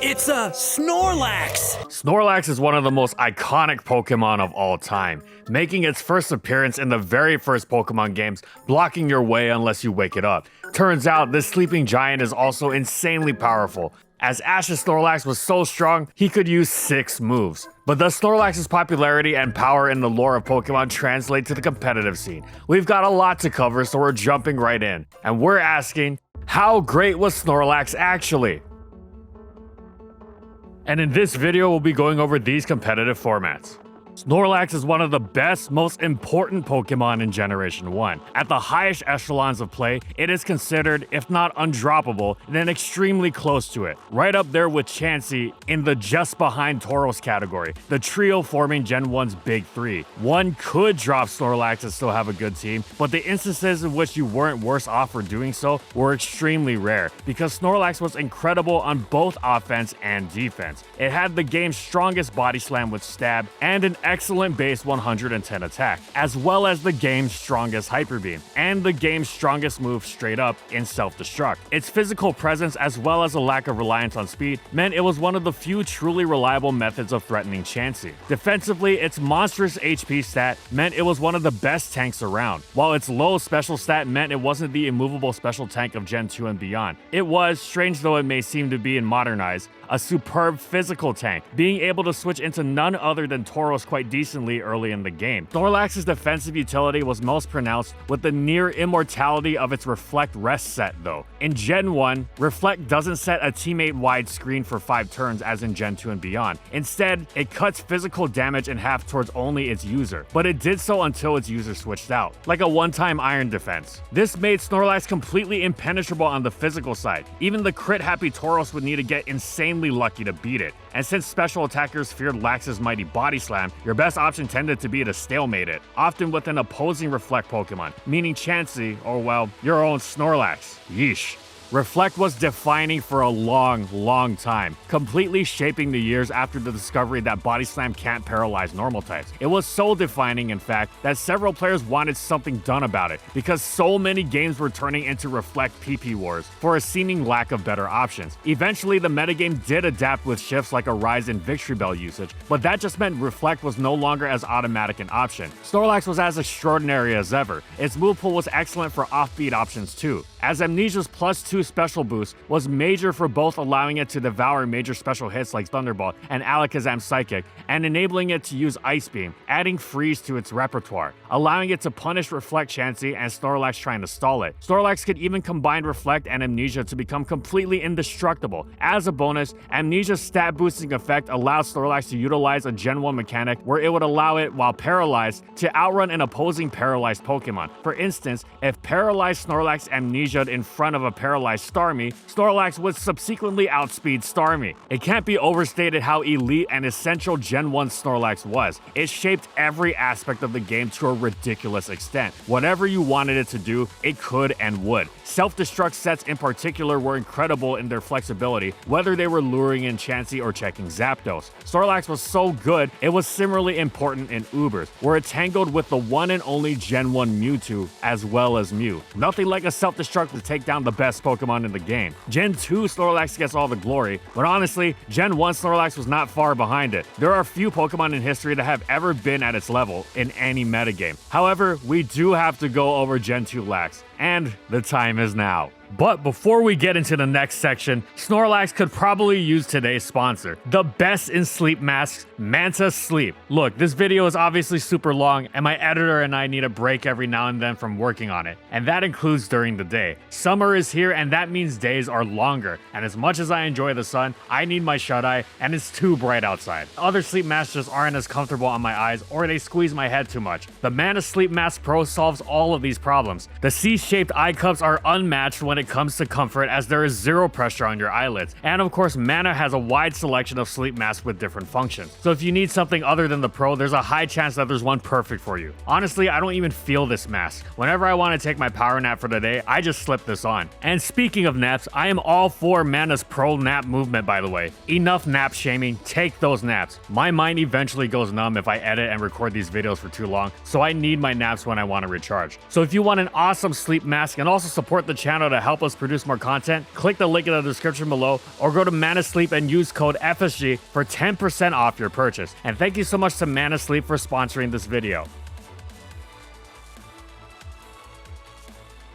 It's a Snorlax! Snorlax is one of the most iconic Pokemon of all time, making its first appearance in the very first Pokemon games, blocking your way unless you wake it up. Turns out, this sleeping giant is also insanely powerful, as Ash's Snorlax was so strong, he could use 6 moves. But does Snorlax's popularity and power in the lore of Pokemon translate to the competitive scene? We've got a lot to cover, so we're jumping right in. And we're asking, how great was Snorlax actually? And in this video, we'll be going over these competitive formats. Snorlax is one of the best, most important Pokemon in Generation 1. At the highest echelons of play, it is considered, if not undroppable, then extremely close to it. Right up there with Chansey in the just behind Tauros category, the trio forming Gen 1's big 3. One could drop Snorlax and still have a good team, but the instances in which you weren't worse off for doing so were extremely rare, because Snorlax was incredible on both offense and defense. It had the game's strongest body slam with Stab, and an excellent base 110 attack, as well as the game's strongest Hyper Beam, and the game's strongest move straight up in Self-Destruct. Its physical presence, as well as a lack of reliance on speed, meant it was one of the few truly reliable methods of threatening Chansey. Defensively, its monstrous HP stat meant it was one of the best tanks around, while its low special stat meant it wasn't the immovable special tank of Gen 2 and beyond. It was, strange though it may seem to be in Modern Eyes, a superb physical tank, being able to switch into none other than Tauros quite decently early in the game. Snorlax's defensive utility was most pronounced with the near immortality of its Reflect Rest set though. In Gen 1, Reflect doesn't set a teammate-wide screen for 5 turns as in Gen 2 and beyond. Instead, it cuts physical damage in half towards only its user, but it did so until its user switched out, like a one-time Iron Defense. This made Snorlax completely impenetrable on the physical side. Even the crit-happy Tauros would need to get insanely lucky to beat it, and since special attackers feared Lax's mighty body slam, your best option tended to be to stalemate it, often with an opposing Reflect Pokemon, meaning Chansey, or well, your own Snorlax. Yeesh. Reflect was defining for a long time, completely shaping the years after the discovery that Body Slam can't paralyze normal types. It was so defining, in fact, that several players wanted something done about it, because so many games were turning into Reflect PP wars for a seeming lack of better options. Eventually, the metagame did adapt with shifts like a rise in Victory Bell usage, but that just meant Reflect was no longer as automatic an option. Snorlax was as extraordinary as ever. Its move pool was excellent for offbeat options too, as Amnesia's +2 special boost was major for both allowing it to devour major special hits like Thunderbolt and Alakazam Psychic, and enabling it to use Ice Beam, adding Freeze to its repertoire, allowing it to punish Reflect Chansey and Snorlax trying to stall it. Snorlax could even combine Reflect and Amnesia to become completely indestructible. As a bonus, Amnesia's stat boosting effect allowed Snorlax to utilize a Gen 1 mechanic where it would allow it, while paralyzed, to outrun an opposing paralyzed Pokemon. For instance, if paralyzed Snorlax Amnesia'd in front of a paralyzed Starmie, Snorlax would subsequently outspeed Starmie. It can't be overstated how elite and essential Gen 1 Snorlax was. It shaped every aspect of the game to a ridiculous extent. Whatever you wanted it to do, it could and would. Self-destruct sets in particular were incredible in their flexibility, whether they were luring in Chansey or checking Zapdos. Snorlax was so good, it was similarly important in Ubers, where it tangled with the one and only Gen 1 Mewtwo, as well as Mew. Nothing like a self-destruct to take down the best Pokemon in the game. Gen 2 Snorlax gets all the glory, but honestly, Gen 1 Snorlax was not far behind it. There are few Pokemon in history that have ever been at its level in any metagame. However, we do have to go over Gen 2 Lax, and the time is now. But before we get into the next section, Snorlax could probably use today's sponsor, the best in sleep masks, Manta Sleep. Look, this video is obviously super long, and my editor and I need a break every now and then from working on it, and that includes during the day. Summer is here, and that means days are longer, and as much as I enjoy the sun, I need my shut-eye, and it's too bright outside. Other sleep masks just aren't as comfortable on my eyes, or they squeeze my head too much. The Manta Sleep Mask Pro solves all of these problems. The C-shaped eye cups are unmatched when it comes to comfort, as there is zero pressure on your eyelids. And of course, Manta has a wide selection of sleep masks with different functions. So if you need something other than the Pro, there's a high chance that there's one perfect for you. Honestly, I don't even feel this mask. Whenever I want to take my power nap for the day, I just slip this on. And speaking of naps, I am all for Manta's Pro nap movement, by the way. Enough nap shaming, take those naps. My mind eventually goes numb if I edit and record these videos for too long, so I need my naps when I want to recharge. So if you want an awesome sleep mask and also support the channel to help us produce more content, click the link in the description below or go to Manasleep and use code FSG for 10% off your purchase. And thank you so much to Manasleep for sponsoring this video.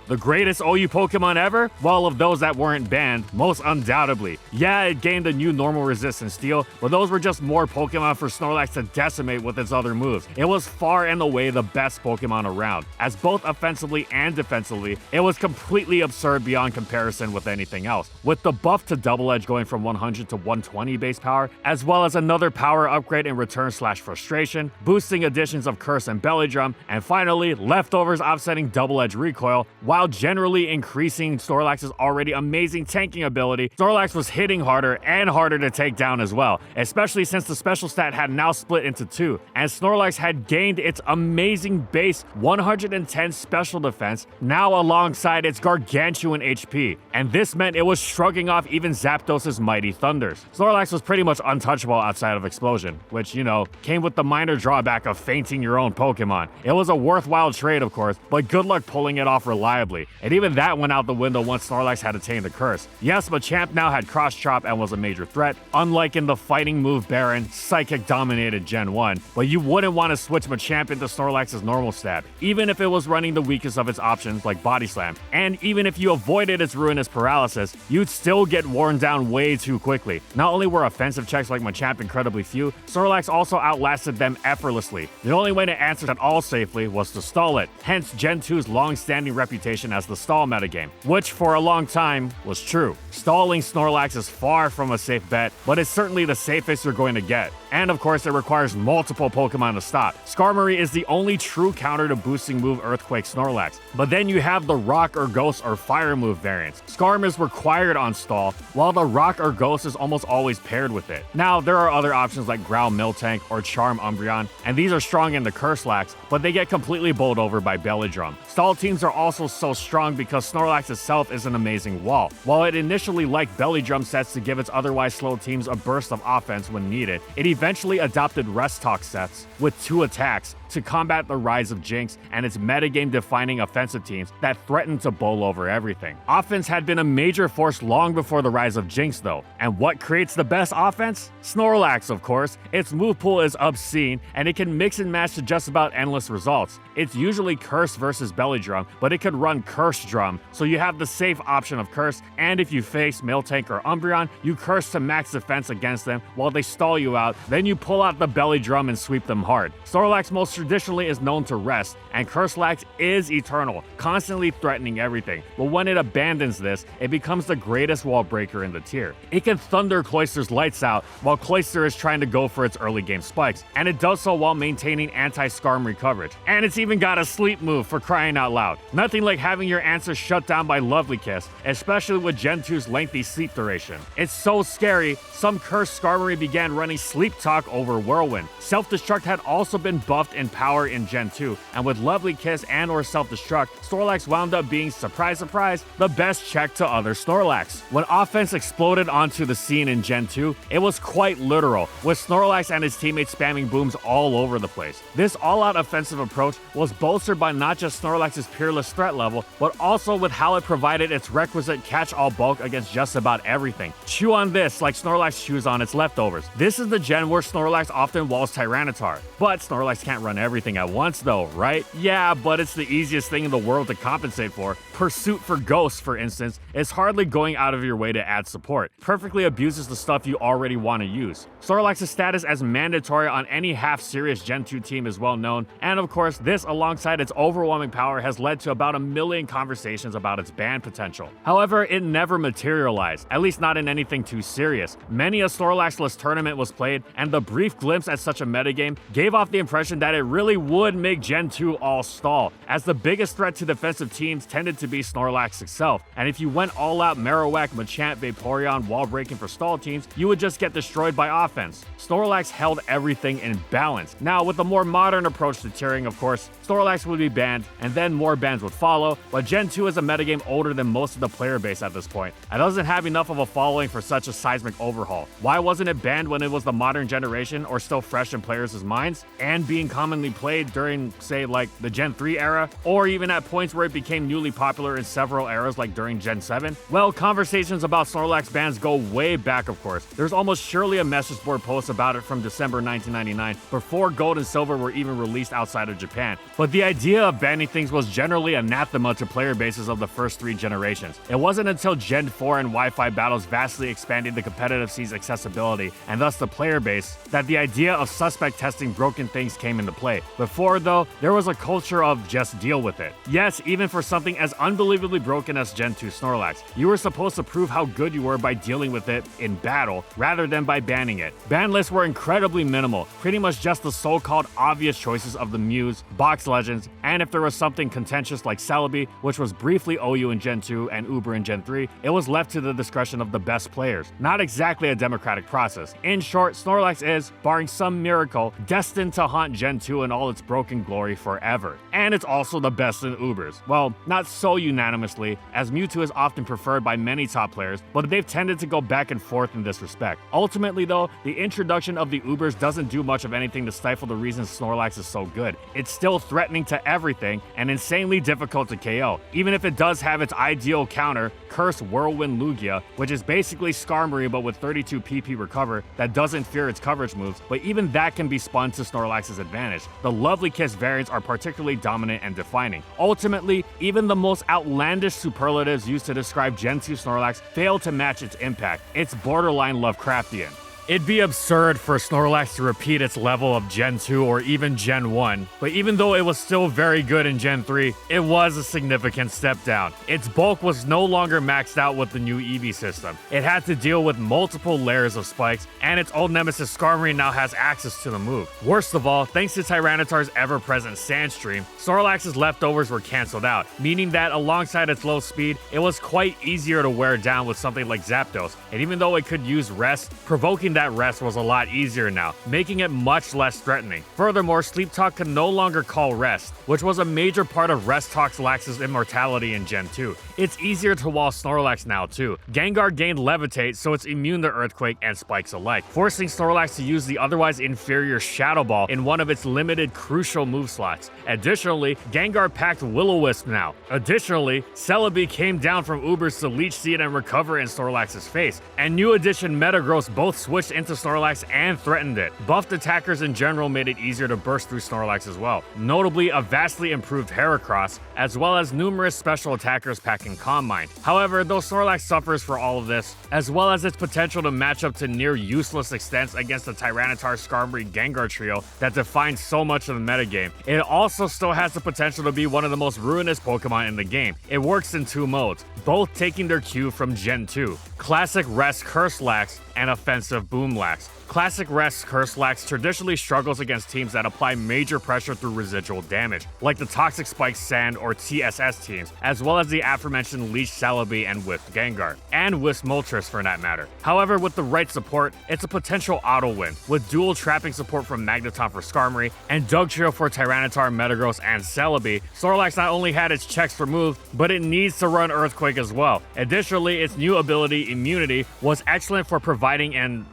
The greatest OU Pokemon ever? Well, of those that weren't banned, most undoubtedly. Yeah, it gained a new normal resistance steel, but those were just more Pokemon for Snorlax to decimate with its other moves. It was far and away the best Pokemon around, as both offensively and defensively, it was completely absurd beyond comparison with anything else. With the buff to Double Edge going from 100 to 120 base power, as well as another power upgrade in Return/Frustration, boosting additions of Curse and Belly Drum, and finally, Leftovers offsetting Double Edge Recoil, while generally increasing Snorlax's already amazing tanking ability. Snorlax was hitting harder and harder to take down as well, especially since the special stat had now split into two, and Snorlax had gained its amazing base 110 special defense, now alongside its gargantuan HP, and this meant it was shrugging off even Zapdos's mighty thunders. Snorlax was pretty much untouchable outside of Explosion, which, you know, came with the minor drawback of fainting your own Pokemon. It was a worthwhile trade, of course, but good luck pulling it off reliably. And even that went out the window once Snorlax had attained the curse. Yes, Machamp now had Cross Chop and was a major threat, unlike in the fighting move Baron, Psychic dominated Gen 1, but you wouldn't want to switch Machamp into Snorlax's normal stab, even if it was running the weakest of its options like Body Slam, and even if you avoided its ruinous paralysis, you'd still get worn down way too quickly. Not only were offensive checks like Machamp incredibly few, Snorlax also outlasted them effortlessly. The only way to answer that all safely was to stall it, hence Gen 2's long-standing reputation as the stall metagame, which for a long time was true. Stalling Snorlax is far from a safe bet, but it's certainly the safest you're going to get. And of course, it requires multiple Pokemon to stop. Skarmory is the only true counter to boosting move Earthquake Snorlax, but then you have the Rock or Ghost or Fire move variants. Skarm is required on stall, while the Rock or Ghost is almost always paired with it. Now, there are other options like Growl Miltank or Charm Umbreon, and these are strong in the Curse-Lax, but they get completely bowled over by Belly Drum. Stall teams are also so strong because Snorlax itself is an amazing wall. While it initially liked Belly Drum sets to give its otherwise slow teams a burst of offense when needed, it eventually adopted Rest Talk sets with 2 attacks to combat the rise of Jinx and its metagame-defining offensive teams that threatened to bowl over everything. Offense had been a major force long before the rise of Jinx though, and what creates the best offense? Snorlax, of course. Its move pool is obscene, and it can mix and match to just about endless results. It's usually Curse versus Belly Drum, but it could run Curse Drum, so you have the safe option of Curse, and if you face Miltank or Umbreon, you Curse to max defense against them while they stall you out, then you pull out the Belly Drum and sweep them hard. Snorlax most traditionally is known to rest, and Curse-Lax is eternal, constantly threatening everything, but when it abandons this, it becomes the greatest wall breaker in the tier. It can thunder Cloyster's lights out while Cloyster is trying to go for its early game spikes, and it does so while maintaining anti-Skarmory coverage. And it's even got a sleep move, for crying out loud. Nothing like having your answer shut down by Lovely Kiss, especially with Gen 2's lengthy sleep duration. It's so scary, some cursed Skarmory began running Sleep Talk over Whirlwind. Self-Destruct had also been buffed in power in Gen 2, and with Lovely Kiss and or Self-Destruct, Snorlax wound up being, surprise surprise, the best check to other Snorlax. When offense exploded onto the scene in Gen 2, it was quite literal, with Snorlax and his teammates spamming booms all over the place. This all-out offensive approach was bolstered by not just Snorlax's peerless threat level, but also with how it provided its requisite catch-all bulk against just about everything. Chew on this like Snorlax chews on its leftovers. This is the gen where Snorlax often walls Tyranitar, but Snorlax can't run everything at once though, right? Yeah, but it's the easiest thing in the world to compensate for. Pursuit for Ghosts, for instance, is hardly going out of your way to add support. Perfectly abuses the stuff you already want to use. Snorlax's status as mandatory on any half-serious Gen 2 team is well known, and of course, this alongside its overwhelming power has led to about 1 million conversations about its ban potential. However, it never materialized, at least not in anything too serious. Many a Snorlax-less tournament was played, and the brief glimpse at such a metagame gave off the impression that it really would make Gen 2 all stall, as the biggest threat to defensive teams tended to be Snorlax itself, and if you went all out Marowak, Machamp, Vaporeon wall breaking for stall teams, you would just get destroyed by offense. Snorlax held everything in balance. Now, with a more modern approach to tiering, of course, Snorlax would be banned, and then more bans would follow, though, but Gen 2 is a metagame older than most of the player base at this point, and doesn't have enough of a following for such a seismic overhaul. Why wasn't it banned when it was the modern generation or still fresh in players' minds, and being commonly played during, say, like the Gen 3 era, or even at points where it became newly popular in several eras like during Gen 7? Well, conversations about Snorlax bans go way back, of course. There's almost surely a message board post about it from December 1999, before Gold and Silver were even released outside of Japan. But the idea of banning things was generally anathema to player bases of the first 3 generations. It wasn't until Gen 4 and Wi-Fi battles vastly expanded the competitive scene's accessibility, and thus the player base, that the idea of suspect testing broken things came into play. Before, though, there was a culture of just deal with it. Yes, even for something as unbelievably broken as Gen 2 Snorlax, you were supposed to prove how good you were by dealing with it in battle, rather than by banning it. Ban lists were incredibly minimal, pretty much just the so-called obvious choices of the Muse, Box Legends, and if there was something contentious like Celebi, which was briefly OU in Gen 2 and Uber in Gen 3, it was left to the discretion of the best players. Not exactly a democratic process. In short, Snorlax is, barring some miracle, destined to haunt Gen 2 in all its broken glory forever. And it's also the best in Ubers. Well, not so unanimously, as Mewtwo is often preferred by many top players, but they've tended to go back and forth in this respect. Ultimately though, the introduction of the Ubers doesn't do much of anything to stifle the reason Snorlax is so good. It's still threatening to everything and insanely difficult to KO, even if it does have its ideal counter, Curse Whirlwind Lugia, which is basically Skarmory but with 32 PP recover that doesn't fear its coverage moves, but even that can be spun to Snorlax's advantage. The Lovely Kiss variants are particularly dominant and defining. Ultimately, even the most outlandish superlatives used to describe Gen 2 Snorlax fail to match its impact. It's borderline Lovecraftian. It'd be absurd for Snorlax to repeat its level of Gen 2 or even Gen 1, but even though it was still very good in Gen 3, it was a significant step down. Its bulk was no longer maxed out with the new EV system. It had to deal with multiple layers of spikes, and its old nemesis Skarmory now has access to the move. Worst of all, thanks to Tyranitar's ever-present Sand Stream, Snorlax's leftovers were cancelled out, meaning that alongside its low speed, it was quite easier to wear down with something like Zapdos, and even though it could use Rest, provoking that rest was a lot easier now, making it much less threatening. Furthermore, Sleep Talk can no longer call Rest, which was a major part of Rest Talk's Lax's immortality in Gen 2. It's easier to wall Snorlax now too. Gengar gained Levitate, so it's immune to Earthquake and Spikes alike, forcing Snorlax to use the otherwise inferior Shadow Ball in one of its limited crucial move slots. Additionally, Gengar packed Will-O-Wisp now. Additionally, Celebi came down from Ubers to Leech Seed and recover in Snorlax's face, and new addition Metagross both switched into Snorlax and threatened it. Buffed attackers in general made it easier to burst through Snorlax as well, notably a vastly improved Heracross, as well as numerous special attackers packing Calm Mind. However, though Snorlax suffers for all of this, as well as its potential to match up to near useless extents against the Tyranitar, Skarmory, Gengar trio that defines so much of the metagame, it also still has the potential to be one of the most ruinous Pokemon in the game. It works in 2 modes, both taking their cue from Gen 2. Classic Rest Curse Lax and Offensive Boom Lax. Classic Rest Curse Lax traditionally struggles against teams that apply major pressure through residual damage, like the Toxic Spike Sand or TSS teams, as well as the aforementioned Leech Celebi and Wisp Gengar, and Wisp Moltres for that matter. However, with the right support, it's a potential auto win, with dual trapping support from Magneton for Skarmory and Dugtrio for Tyranitar, Metagross, and Celebi. Snorlax not only had its checks removed, but it needs to run Earthquake as well. Additionally, its new ability, Immunity, was excellent for providing an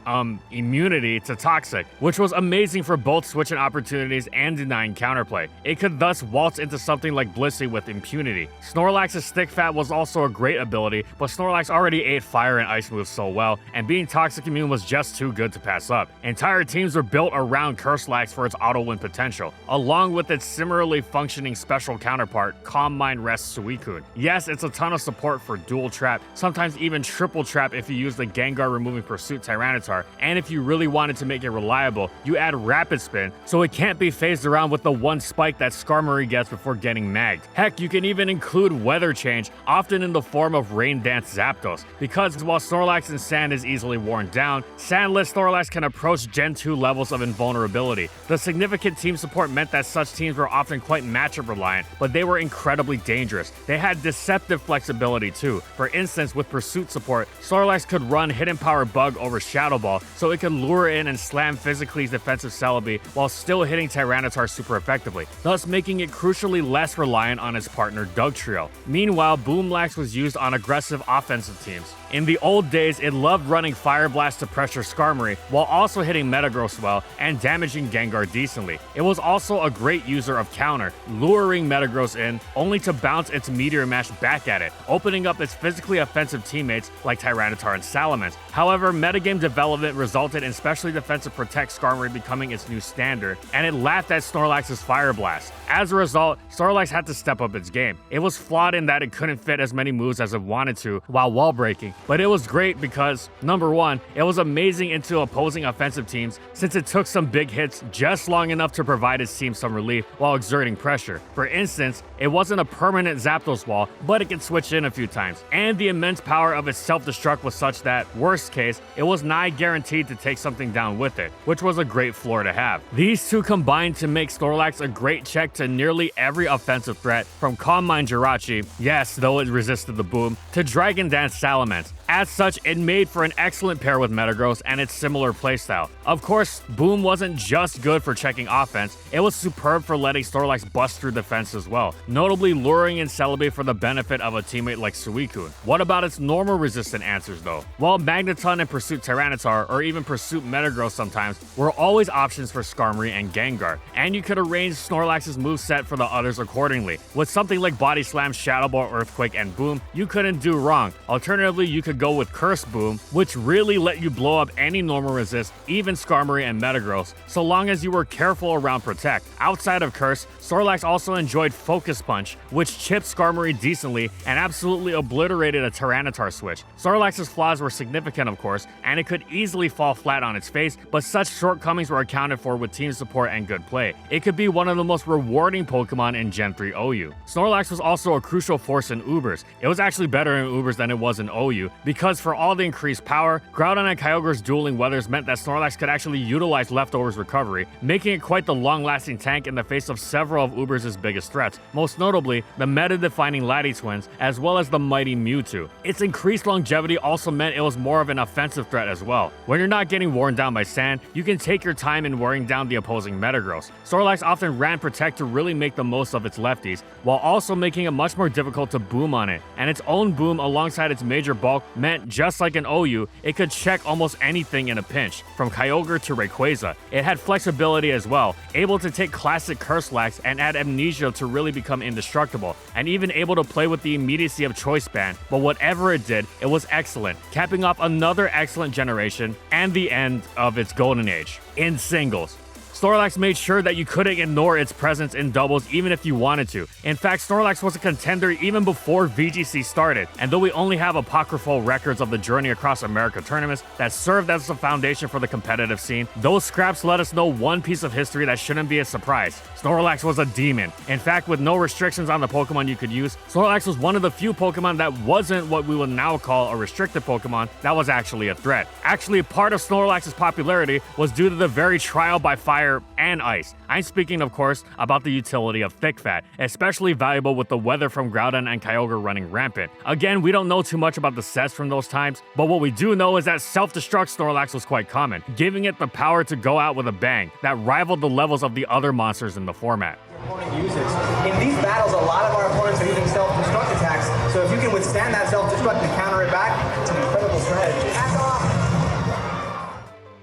immunity to Toxic, which was amazing for both switching opportunities and denying counterplay. It could thus waltz into something like Blissey with Impunity. Snorlax's Stick Fat was also a great ability, but Snorlax already ate Fire and Ice moves so well, and being Toxic Immune was just too good to pass up. Entire teams were built around Curselax for its auto-win potential, along with its similarly functioning special counterpart, Calm Mind Rest Suicune. Yes, it's a ton of support for dual trap, sometimes even triple trap if you use the Gengar removing Pursuit Tyranitar, and if you really wanted to make it reliable, you add Rapid Spin, so it can't be phased around with the one spike that Skarmory gets before getting magged. Heck, you can even include Weather Change, often in the form of Rain Dance Zapdos, because while Snorlax in Sand is easily worn down, Sandless Snorlax can approach Gen 2 levels of invulnerability. The significant team support meant that such teams were often quite matchup reliant, but they were incredibly dangerous. They had deceptive flexibility too. For instance, with Pursuit support, Snorlax could run Hidden Power Bug over Shadow Ball Ball so it could lure in and slam physically defensive Celebi while still hitting Tyranitar super effectively, thus making it crucially less reliant on its partner Dugtrio. Meanwhile, Boomlax was used on aggressive offensive teams. In the old days, it loved running Fire Blast to pressure Skarmory while also hitting Metagross well and damaging Gengar decently. It was also a great user of counter, luring Metagross in only to bounce its Meteor Mash back at it, opening up its physically offensive teammates like Tyranitar and Salamence. However, metagame development resulted in specially defensive Protect Skarmory becoming its new standard, and it laughed at Snorlax's Fire Blast. As a result, Snorlax had to step up its game. It was flawed in that it couldn't fit as many moves as it wanted to while wall breaking, but it was great because, number one, it was amazing into opposing offensive teams since it took some big hits just long enough to provide its team some relief while exerting pressure. For instance, it wasn't a permanent Zapdos wall, but it could switch in a few times, and the immense power of its self-destruct was such that, worst case, it was nigh guaranteed to take something down with it, which was a great floor to have. These two combined to make Snorlax a great check to nearly every offensive threat, from Calm Mind Jirachi, yes, though it resisted the boom, to Dragon Dance Salamence. As such, it made for an excellent pair with Metagross and its similar playstyle. Of course, Boom wasn't just good for checking offense, it was superb for letting Snorlax bust through defense as well, notably luring in Celebi for the benefit of a teammate like Suicune. What about its normal resistant answers though? Well, Magneton and Pursuit Tyranitar, or even Pursuit Metagross sometimes, were always options for Skarmory and Gengar, and you could arrange Snorlax's moveset for the others accordingly. With something like Body Slam, Shadow Ball, Earthquake, and Boom, you couldn't do wrong. Alternatively, you could go with Curse Boom, which really let you blow up any normal resist, even Skarmory and Metagross, so long as you were careful around Protect. Outside of Curse, Snorlax also enjoyed Focus Punch, which chipped Skarmory decently and absolutely obliterated a Tyranitar switch. Snorlax's flaws were significant, of course, and it could easily fall flat on its face, but such shortcomings were accounted for with team support and good play. It could be one of the most rewarding Pokemon in Gen 3 OU. Snorlax was also a crucial force in Ubers. It was actually better in Ubers than it was in OU, because for all the increased power, Groudon and Kyogre's dueling weathers meant that Snorlax could actually utilize Leftovers recovery, making it quite the long-lasting tank in the face of several of Ubers' biggest threats, most notably the meta-defining Lati twins, as well as the mighty Mewtwo. Its increased longevity also meant it was more of an offensive threat as well. When you're not getting worn down by sand, you can take your time in wearing down the opposing Metagross. Snorlax often ran Protect to really make the most of its lefties, while also making it much more difficult to boom on it, and its own boom alongside its major bulk meant, just like in OU, it could check almost anything in a pinch, from Kyogre to Rayquaza. It had flexibility as well, able to take classic Curse-Lax and add Amnesia to really become indestructible, and even able to play with the immediacy of Choice Band, but whatever it did, it was excellent, capping off another excellent generation and the end of its golden age. In singles, Snorlax made sure that you couldn't ignore its presence in doubles even if you wanted to. In fact, Snorlax was a contender even before VGC started, and though we only have apocryphal records of the Journey Across America tournaments that served as the foundation for the competitive scene, those scraps let us know one piece of history that shouldn't be a surprise. Snorlax was a demon. In fact, with no restrictions on the Pokemon you could use, Snorlax was one of the few Pokemon that wasn't what we would now call a restricted Pokemon that was actually a threat. Actually, part of Snorlax's popularity was due to the very trial by fire and ice. I'm speaking, of course, about the utility of Thick Fat, especially valuable with the weather from Groudon and Kyogre running rampant. Again, we don't know too much about the sets from those times, but what we do know is that self-destruct Snorlax was quite common, giving it the power to go out with a bang that rivaled the levels of the other monsters in the format. Opponent uses. In these battles, a lot of our opponents are using self-destruct attacks, so if you can withstand that self-destruct and counter it back, it's an incredible strategy. Back off!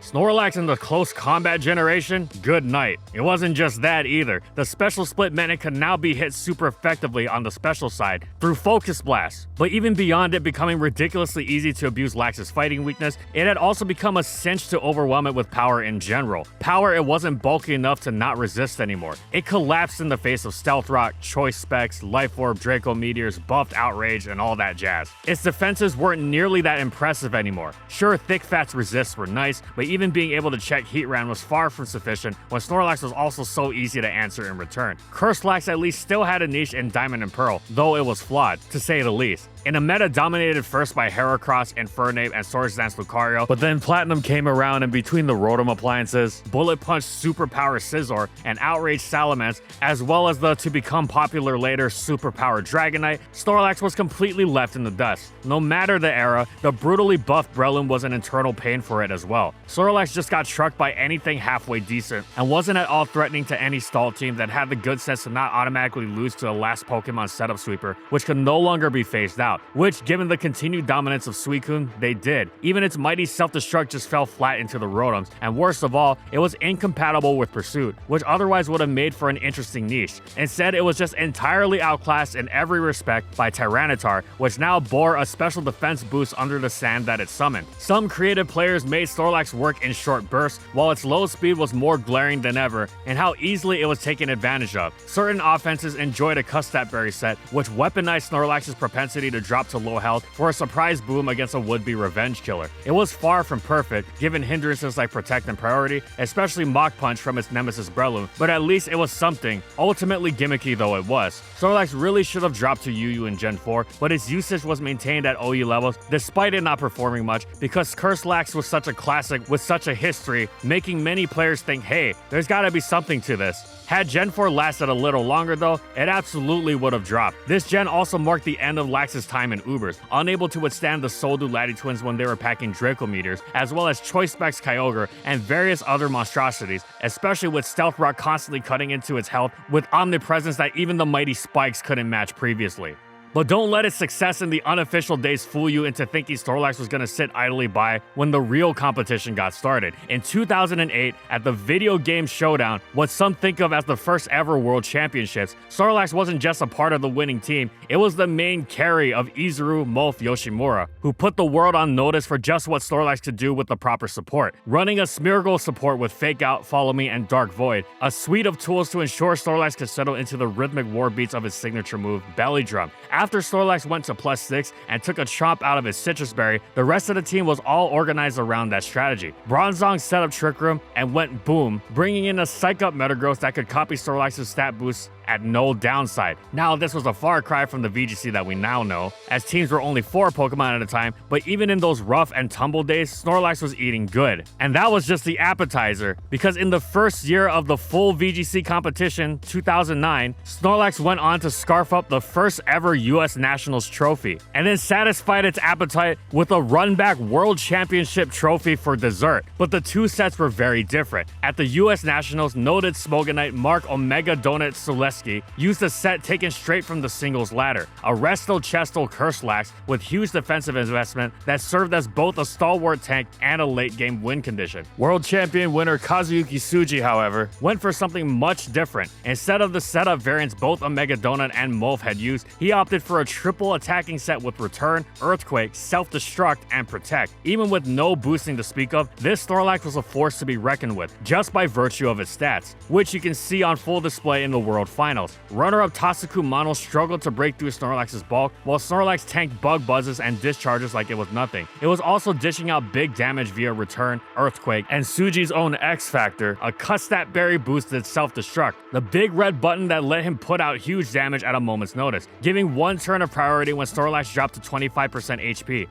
Snorlax in the close combat generation? Good night. It wasn't just that either. The special split meant it could now be hit super effectively on the special side through Focus Blast. But even beyond it becoming ridiculously easy to abuse Lax's fighting weakness, it had also become a cinch to overwhelm it with power in general. Power it wasn't bulky enough to not resist anymore. It collapsed in the face of Stealth Rock, Choice Specs, Life Orb, Draco Meteors, buffed Outrage, and all that jazz. Its defenses weren't nearly that impressive anymore. Sure, Thick Fat's resists were nice, but even being able to check Heatran was far from sufficient when Snorlax was also so easy to answer in return. Curse-Lax at least still had a niche in Diamond and Pearl, though it was flawed, to say the least. In a meta dominated first by Heracross, Infernape, and Swords Dance Lucario, but then Platinum came around and between the Rotom appliances, Bullet Punch Superpower Scizor, and Outrage Salamence, as well as the to become popular later Superpower Dragonite, Snorlax was completely left in the dust. No matter the era, the brutally buffed Breloom was an internal pain for it as well. Snorlax just got trucked by anything halfway decent, and wasn't at all threatening to any stall team that had the good sense to not automatically lose to the last Pokemon setup sweeper, which could no longer be phased out, which given the continued dominance of Suicune, they did. Even its mighty self-destruct just fell flat into the Rotoms, and worst of all, it was incompatible with Pursuit, which otherwise would have made for an interesting niche. Instead, it was just entirely outclassed in every respect by Tyranitar, which now bore a special defense boost under the sand that it summoned. Some creative players made Snorlax work in short bursts, while its low speed was more glaring than ever, and how easily it was taken advantage of. Certain offenses enjoyed a Custap Berry set, which weaponized Snorlax's propensity to drop to low health for a surprise boom against a would-be revenge killer. It was far from perfect, given hindrances like Protect and Priority, especially Mach Punch from its nemesis Breloom, but at least it was something, ultimately gimmicky though it was. Snorlax really should have dropped to UU in Gen 4, but its usage was maintained at OE levels despite it not performing much, because Curselax was such a classic with such a history, making many players think, hey, there's gotta be something to this. Had Gen 4 lasted a little longer though, it absolutely would have dropped. This gen also marked the end of Lax's time in Ubers, unable to withstand the Soldu Lati twins when they were packing Draco Meteors, as well as Choice Specs Kyogre and various other monstrosities, especially with Stealth Rock constantly cutting into its health with omnipresence that even the mighty Spikes couldn't match previously. But don't let its success in the unofficial days fool you into thinking Snorlax was gonna sit idly by when the real competition got started. In 2008, at the Video Game Showdown, what some think of as the first ever World Championships, Snorlax wasn't just a part of the winning team, it was the main carry of Izuru Mulf Yoshimura, who put the world on notice for just what Snorlax could do with the proper support. Running a Smeargle support with Fake Out, Follow Me, and Dark Void, a suite of tools to ensure Snorlax could settle into the rhythmic war beats of his signature move, Belly Drum. After Snorlax went to +6 and took a chomp out of his Citrus Berry, the rest of the team was all organized around that strategy. Bronzong set up Trick Room and went boom, bringing in a Psych Up Metagross that could copy Snorlax's stat boosts at no downside. Now, this was a far cry from the VGC that we now know, as teams were only 4 Pokemon at a time, but even in those rough and tumble days, Snorlax was eating good. And that was just the appetizer, because in the first year of the full VGC competition, 2009, Snorlax went on to scarf up the first ever US Nationals trophy, and then satisfied its appetite with a run-back World Championship trophy for dessert. But the two sets were very different. At the US Nationals, noted Smogonite Mark Omega Donut Celeste used a set taken straight from the singles ladder, a Resto Chesto Curselax with huge defensive investment that served as both a stalwart tank and a late game win condition. World champion winner Kazuyuki Tsuji, however, went for something much different. Instead of the setup variants both Omega Donut and Mulf had used, he opted for a triple attacking set with Return, Earthquake, Self-Destruct, and Protect. Even with no boosting to speak of, this Snorlax was a force to be reckoned with, just by virtue of its stats, which you can see on full display in the World Finals. Runner-up Tasuku Mono struggled to break through Snorlax's bulk, while Snorlax tanked Bug Buzzes and Discharges like it was nothing. It was also dishing out big damage via Return, Earthquake, and Tsuji's own X Factor, a Custap Berry boosted Self-Destruct, the big red button that let him put out huge damage at a moment's notice, giving one turn of priority when Snorlax dropped to 25% HP.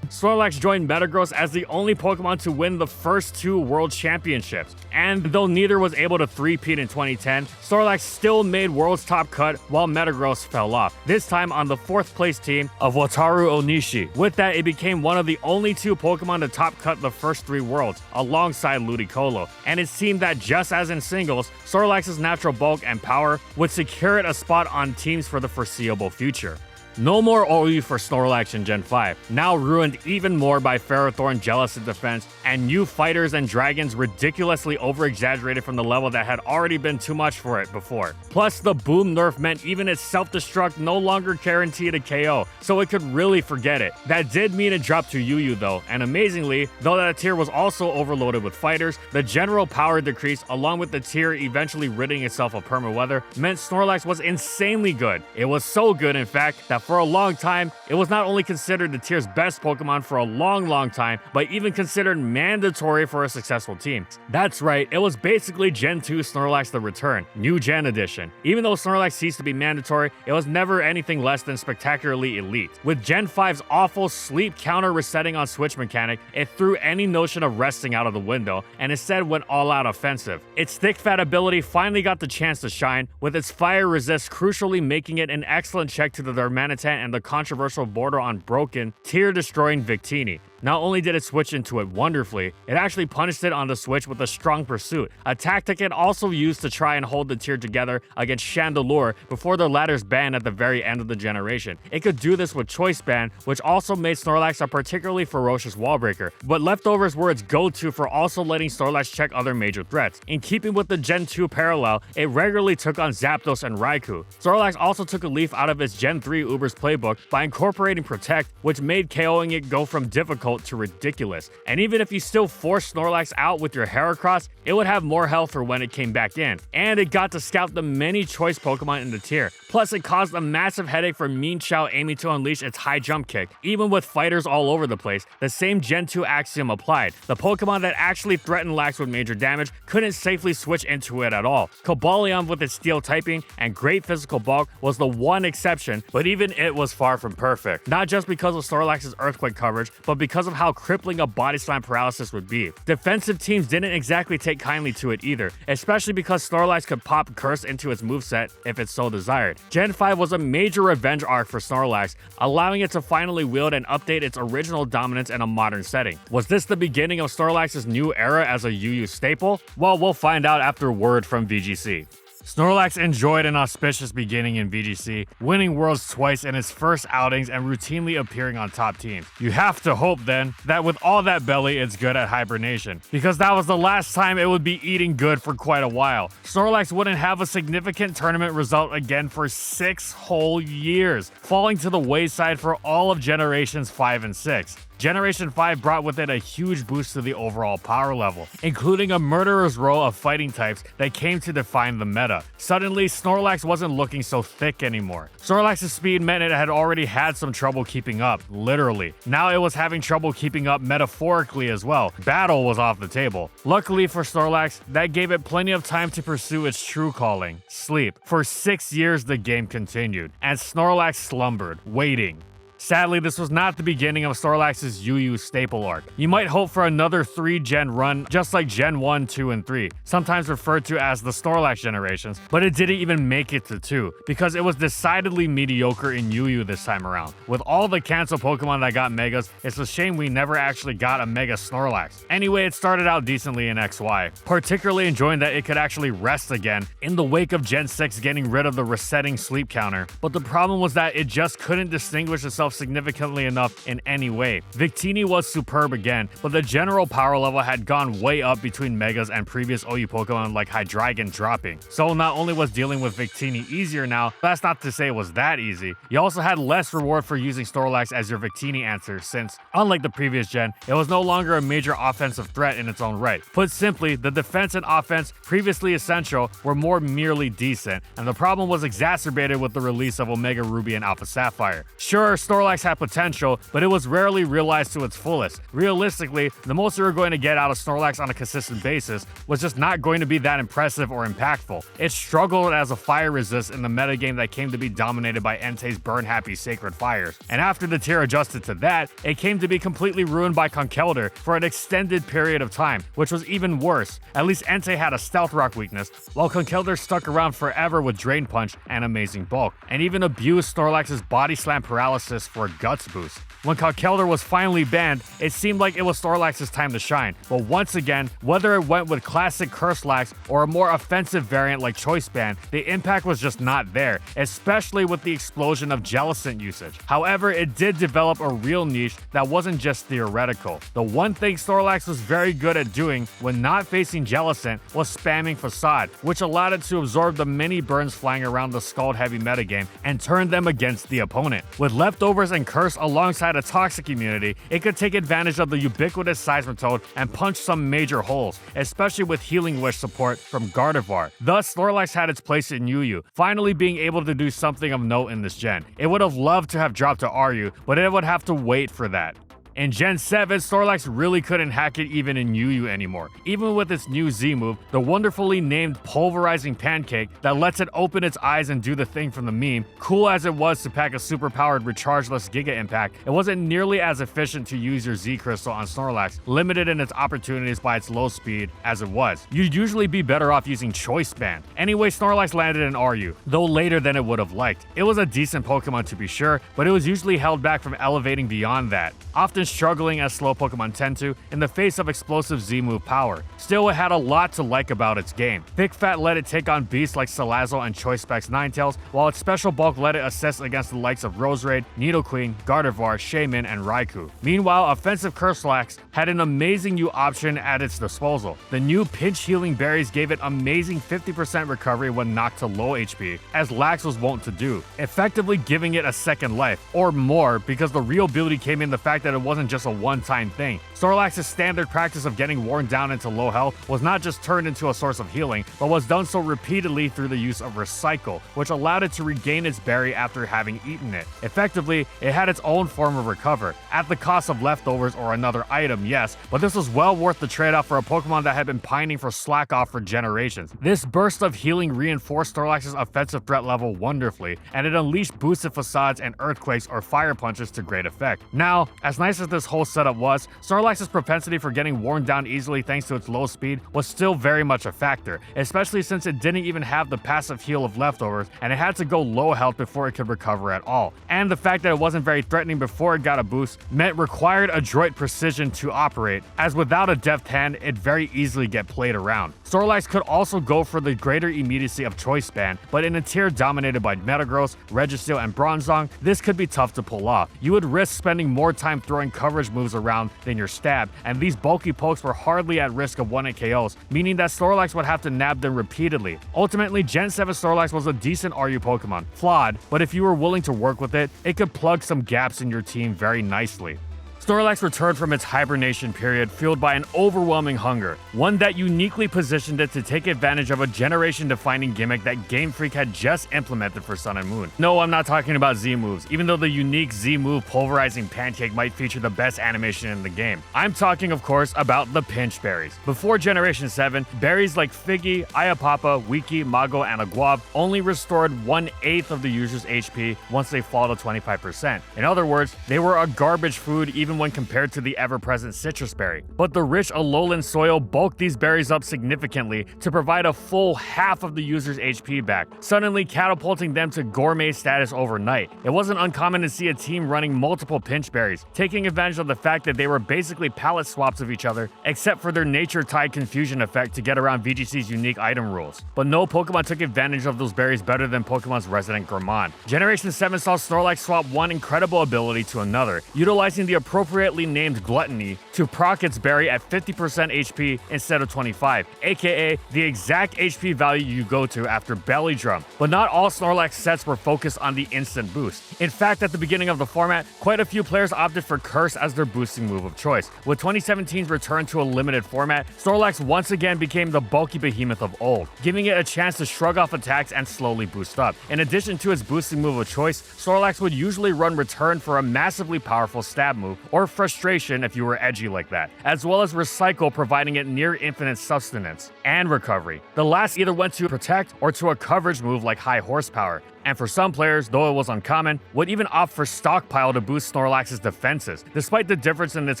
Snorlax joined Metagross as the only Pokemon to win the first 2 World Championships, and though neither was able to three-peat in 2010, Snorlax still made World's top cut while Metagross fell off, this time on the 4th place team of Wataru Onishi. With that, it became one of the only 2 Pokemon to top cut the first 3 Worlds, alongside Ludicolo, and it seemed that just as in singles, Snorlax's natural bulk and power would secure it a spot on teams for the foreseeable future. No more OU for Snorlax in Gen 5, now ruined even more by Ferrothorn Jealous in defense, and new fighters and dragons ridiculously over-exaggerated from the level that had already been too much for it before. Plus, the boom nerf meant even its self-destruct no longer guaranteed a KO, so it could really forget it. That did mean it dropped to UU though, and amazingly, though that tier was also overloaded with fighters, the general power decrease along with the tier eventually ridding itself of perma weather meant Snorlax was insanely good. It was so good, in fact, that For a long time, it was not only considered the tier's best Pokemon for a long time, but even considered mandatory for a successful team. That's right, it was basically Gen 2 Snorlax the Return, New Gen Edition. Even though Snorlax ceased to be mandatory, it was never anything less than spectacularly elite. With Gen 5's awful sleep counter resetting on switch mechanic, it threw any notion of resting out of the window, and instead went all out offensive. Its thick fat ability finally got the chance to shine, with its fire resist crucially making it an excellent check to the Darmanitan and the controversial border on broken, tier-destroying Victini. Not only did it switch into it wonderfully, it actually punished it on the switch with a strong pursuit, a tactic it also used to try and hold the tier together against Chandelure before the latter's ban at the very end of the generation. It could do this with Choice Band, which also made Snorlax a particularly ferocious wall breaker, but leftovers were its go-to for also letting Snorlax check other major threats. In keeping with the Gen 2 parallel, it regularly took on Zapdos and Raikou. Snorlax also took a leaf out of its Gen 3 Uber's playbook by incorporating Protect, which made KOing it go from difficult to ridiculous. And even if you still forced Snorlax out with your Heracross, it would have more health for when it came back in. And it got to scout the many choice Pokemon in the tier. Plus, it caused a massive headache for Mean Shao aiming to unleash its high jump kick. Even with fighters all over the place, the same Gen 2 axiom applied. The Pokemon that actually threatened Lax with major damage couldn't safely switch into it at all. Cobalion with its steel typing and great physical bulk was the one exception, but even it was far from perfect. Not just because of Snorlax's earthquake coverage, but because of how crippling a body slam paralysis would be. Defensive teams didn't exactly take kindly to it either, especially because Snorlax could pop Curse into its moveset if it so desired. Gen 5 was a major revenge arc for Snorlax, allowing it to finally wield and update its original dominance in a modern setting. Was this the beginning of Snorlax's new era as a UU staple? Well, we'll find out after word from VGC. Snorlax enjoyed an auspicious beginning in VGC, winning Worlds twice in its first outings and routinely appearing on top teams. You have to hope then that with all that belly it's good at hibernation, because that was the last time it would be eating good for quite a while. Snorlax wouldn't have a significant tournament result again for 6 whole years, falling to the wayside for all of generations 5 and 6. Generation 5 brought with it a huge boost to the overall power level, including a murderer's row of fighting types that came to define the meta. Suddenly, Snorlax wasn't looking so thick anymore. Snorlax's speed meant it had already had some trouble keeping up, literally. Now it was having trouble keeping up metaphorically as well. Battle was off the table. Luckily for Snorlax, that gave it plenty of time to pursue its true calling, sleep. For 6 years the game continued, and Snorlax slumbered, waiting. Sadly, this was not the beginning of Snorlax's UU staple arc. You might hope for another 3-gen run, just like Gen 1, 2, and 3, sometimes referred to as the Snorlax generations, but it didn't even make it to 2, because it was decidedly mediocre in UU this time around. With all the cancel Pokemon that got Megas, it's a shame we never actually got a Mega Snorlax. Anyway, it started out decently in XY, particularly enjoying that it could actually rest again in the wake of Gen 6 getting rid of the resetting sleep counter, but the problem was that it just couldn't distinguish itself significantly enough in any way. Victini was superb again, but the general power level had gone way up between Megas and previous OU Pokemon like Hydreigon dropping. So not only was dealing with Victini easier now, that's not to say it was that easy, you also had less reward for using Snorlax as your Victini answer since, unlike the previous gen, it was no longer a major offensive threat in its own right. Put simply, the defense and offense, previously essential, were more merely decent, and the problem was exacerbated with the release of Omega Ruby and Alpha Sapphire. Sure, Snorlax had potential, but it was rarely realized to its fullest. Realistically, the most you were going to get out of Snorlax on a consistent basis was just not going to be that impressive or impactful. It struggled as a fire resist in the metagame that came to be dominated by Entei's burn-happy Sacred Fires, and after the tier adjusted to that, it came to be completely ruined by Conkeldurr for an extended period of time, which was even worse. At least Entei had a Stealth Rock weakness, while Conkeldurr stuck around forever with Drain Punch and Amazing Bulk, and even abused Snorlax's Body Slam paralysis for a Guts boost. When Conkeldurr was finally banned, it seemed like it was Snorlax's time to shine, but once again, whether it went with classic Curselax or a more offensive variant like Choice Band, the impact was just not there, especially with the explosion of Jellicent usage. However, it did develop a real niche that wasn't just theoretical. The one thing Snorlax was very good at doing when not facing Jellicent was spamming Facade, which allowed it to absorb the many burns flying around the Scald heavy metagame and turn them against the opponent. With leftovers and Curse alongside had a toxic immunity, it could take advantage of the ubiquitous Seismitoad and punch some major holes, especially with Healing Wish support from Gardevoir. Thus, Snorlax had its place in UU, finally being able to do something of note in this gen. It would have loved to have dropped to RU, but it would have to wait for that. In Gen 7, Snorlax really couldn't hack it even in UU anymore. Even with its new Z move, the wonderfully named Pulverizing Pancake that lets it open its eyes and do the thing from the meme, cool as it was to pack a superpowered rechargeless Giga Impact, it wasn't nearly as efficient to use your Z Crystal on Snorlax, limited in its opportunities by its low speed as it was. You'd usually be better off using Choice Band. Anyway, Snorlax landed in RU, though later than it would have liked. It was a decent Pokemon to be sure, but it was usually held back from elevating beyond that, often struggling as slow Pokemon tend to in the face of explosive Z-move power. Still, it had a lot to like about its game. Thick Fat let it take on beasts like Salazzle and Choice Specs Ninetales, while its Special Bulk let it assist against the likes of Roserade, Nidoqueen, Gardevoir, Shaymin, and Raikou. Meanwhile, Offensive Curselax had an amazing new option at its disposal. The new Pinch Healing Berries gave it amazing 50% recovery when knocked to low HP, as Lax was wont to do, effectively giving it a second life, or more, because the real beauty came in the fact that it wasn't just a one-time thing. Snorlax's standard practice of getting worn down into low health was not just turned into a source of healing, but was done so repeatedly through the use of Recycle, which allowed it to regain its berry after having eaten it. Effectively, it had its own form of recover, at the cost of leftovers or another item, yes, but this was well worth the trade-off for a Pokemon that had been pining for slack off for generations. This burst of healing reinforced Snorlax's offensive threat level wonderfully, and it unleashed boosted facades and earthquakes or fire punches to great effect. Now, as nice as this whole setup was, Snorlax's propensity for getting worn down easily thanks to its low speed was still very much a factor, especially since it didn't even have the passive heal of leftovers and it had to go low health before it could recover at all. And the fact that it wasn't very threatening before it got a boost meant required adroit precision to operate, as without a deft hand, it'd very easily get played around. Snorlax could also go for the greater immediacy of Choice Band, but in a tier dominated by Metagross, Registeel, and Bronzong, this could be tough to pull off. You would risk spending more time throwing coverage moves around than your stab, and these bulky pokes were hardly at risk of 1-hit KOs, meaning that Snorlax would have to nab them repeatedly. Ultimately, Gen 7 Snorlax was a decent RU Pokemon. Flawed, but if you were willing to work with it, it could plug some gaps in your team very nicely. Snorlax returned from its hibernation period fueled by an overwhelming hunger, one that uniquely positioned it to take advantage of a generation-defining gimmick that Game Freak had just implemented for Sun and Moon. No, I'm not talking about Z-moves, even though the unique Z-move Pulverizing Pancake might feature the best animation in the game. I'm talking, of course, about the Pinch Berries. Before Generation 7, berries like Figgy, Ayapapa, Wiki, Mago, and Aguav only restored 1/8 of the user's HP once they fall to 25%. In other words, they were a garbage food even when compared to the ever-present citrus berry. But the rich Alolan soil bulked these berries up significantly to provide a full half of the user's HP back, suddenly catapulting them to gourmet status overnight. It wasn't uncommon to see a team running multiple pinch berries, taking advantage of the fact that they were basically palette swaps of each other, except for their nature-tied confusion effect to get around VGC's unique item rules. But no Pokemon took advantage of those berries better than Pokemon's resident Gourmand. Generation 7 saw Snorlax swap one incredible ability to another, utilizing the appropriately named Gluttony to proc its berry at 50% HP instead of 25, aka the exact HP value you go to after Belly Drum. But not all Snorlax sets were focused on the instant boost. In fact, at the beginning of the format, quite a few players opted for Curse as their boosting move of choice. With 2017's return to a limited format, Snorlax once again became the bulky behemoth of old, giving it a chance to shrug off attacks and slowly boost up. In addition to its boosting move of choice, Snorlax would usually run Return for a massively powerful stab move, or Frustration if you were edgy like that, as well as Recycle, providing it near infinite sustenance and recovery. The last either went to Protect or to a coverage move like High Horsepower. And for some players, though it was uncommon, would even opt for Stockpile to boost Snorlax's defenses. Despite the difference in its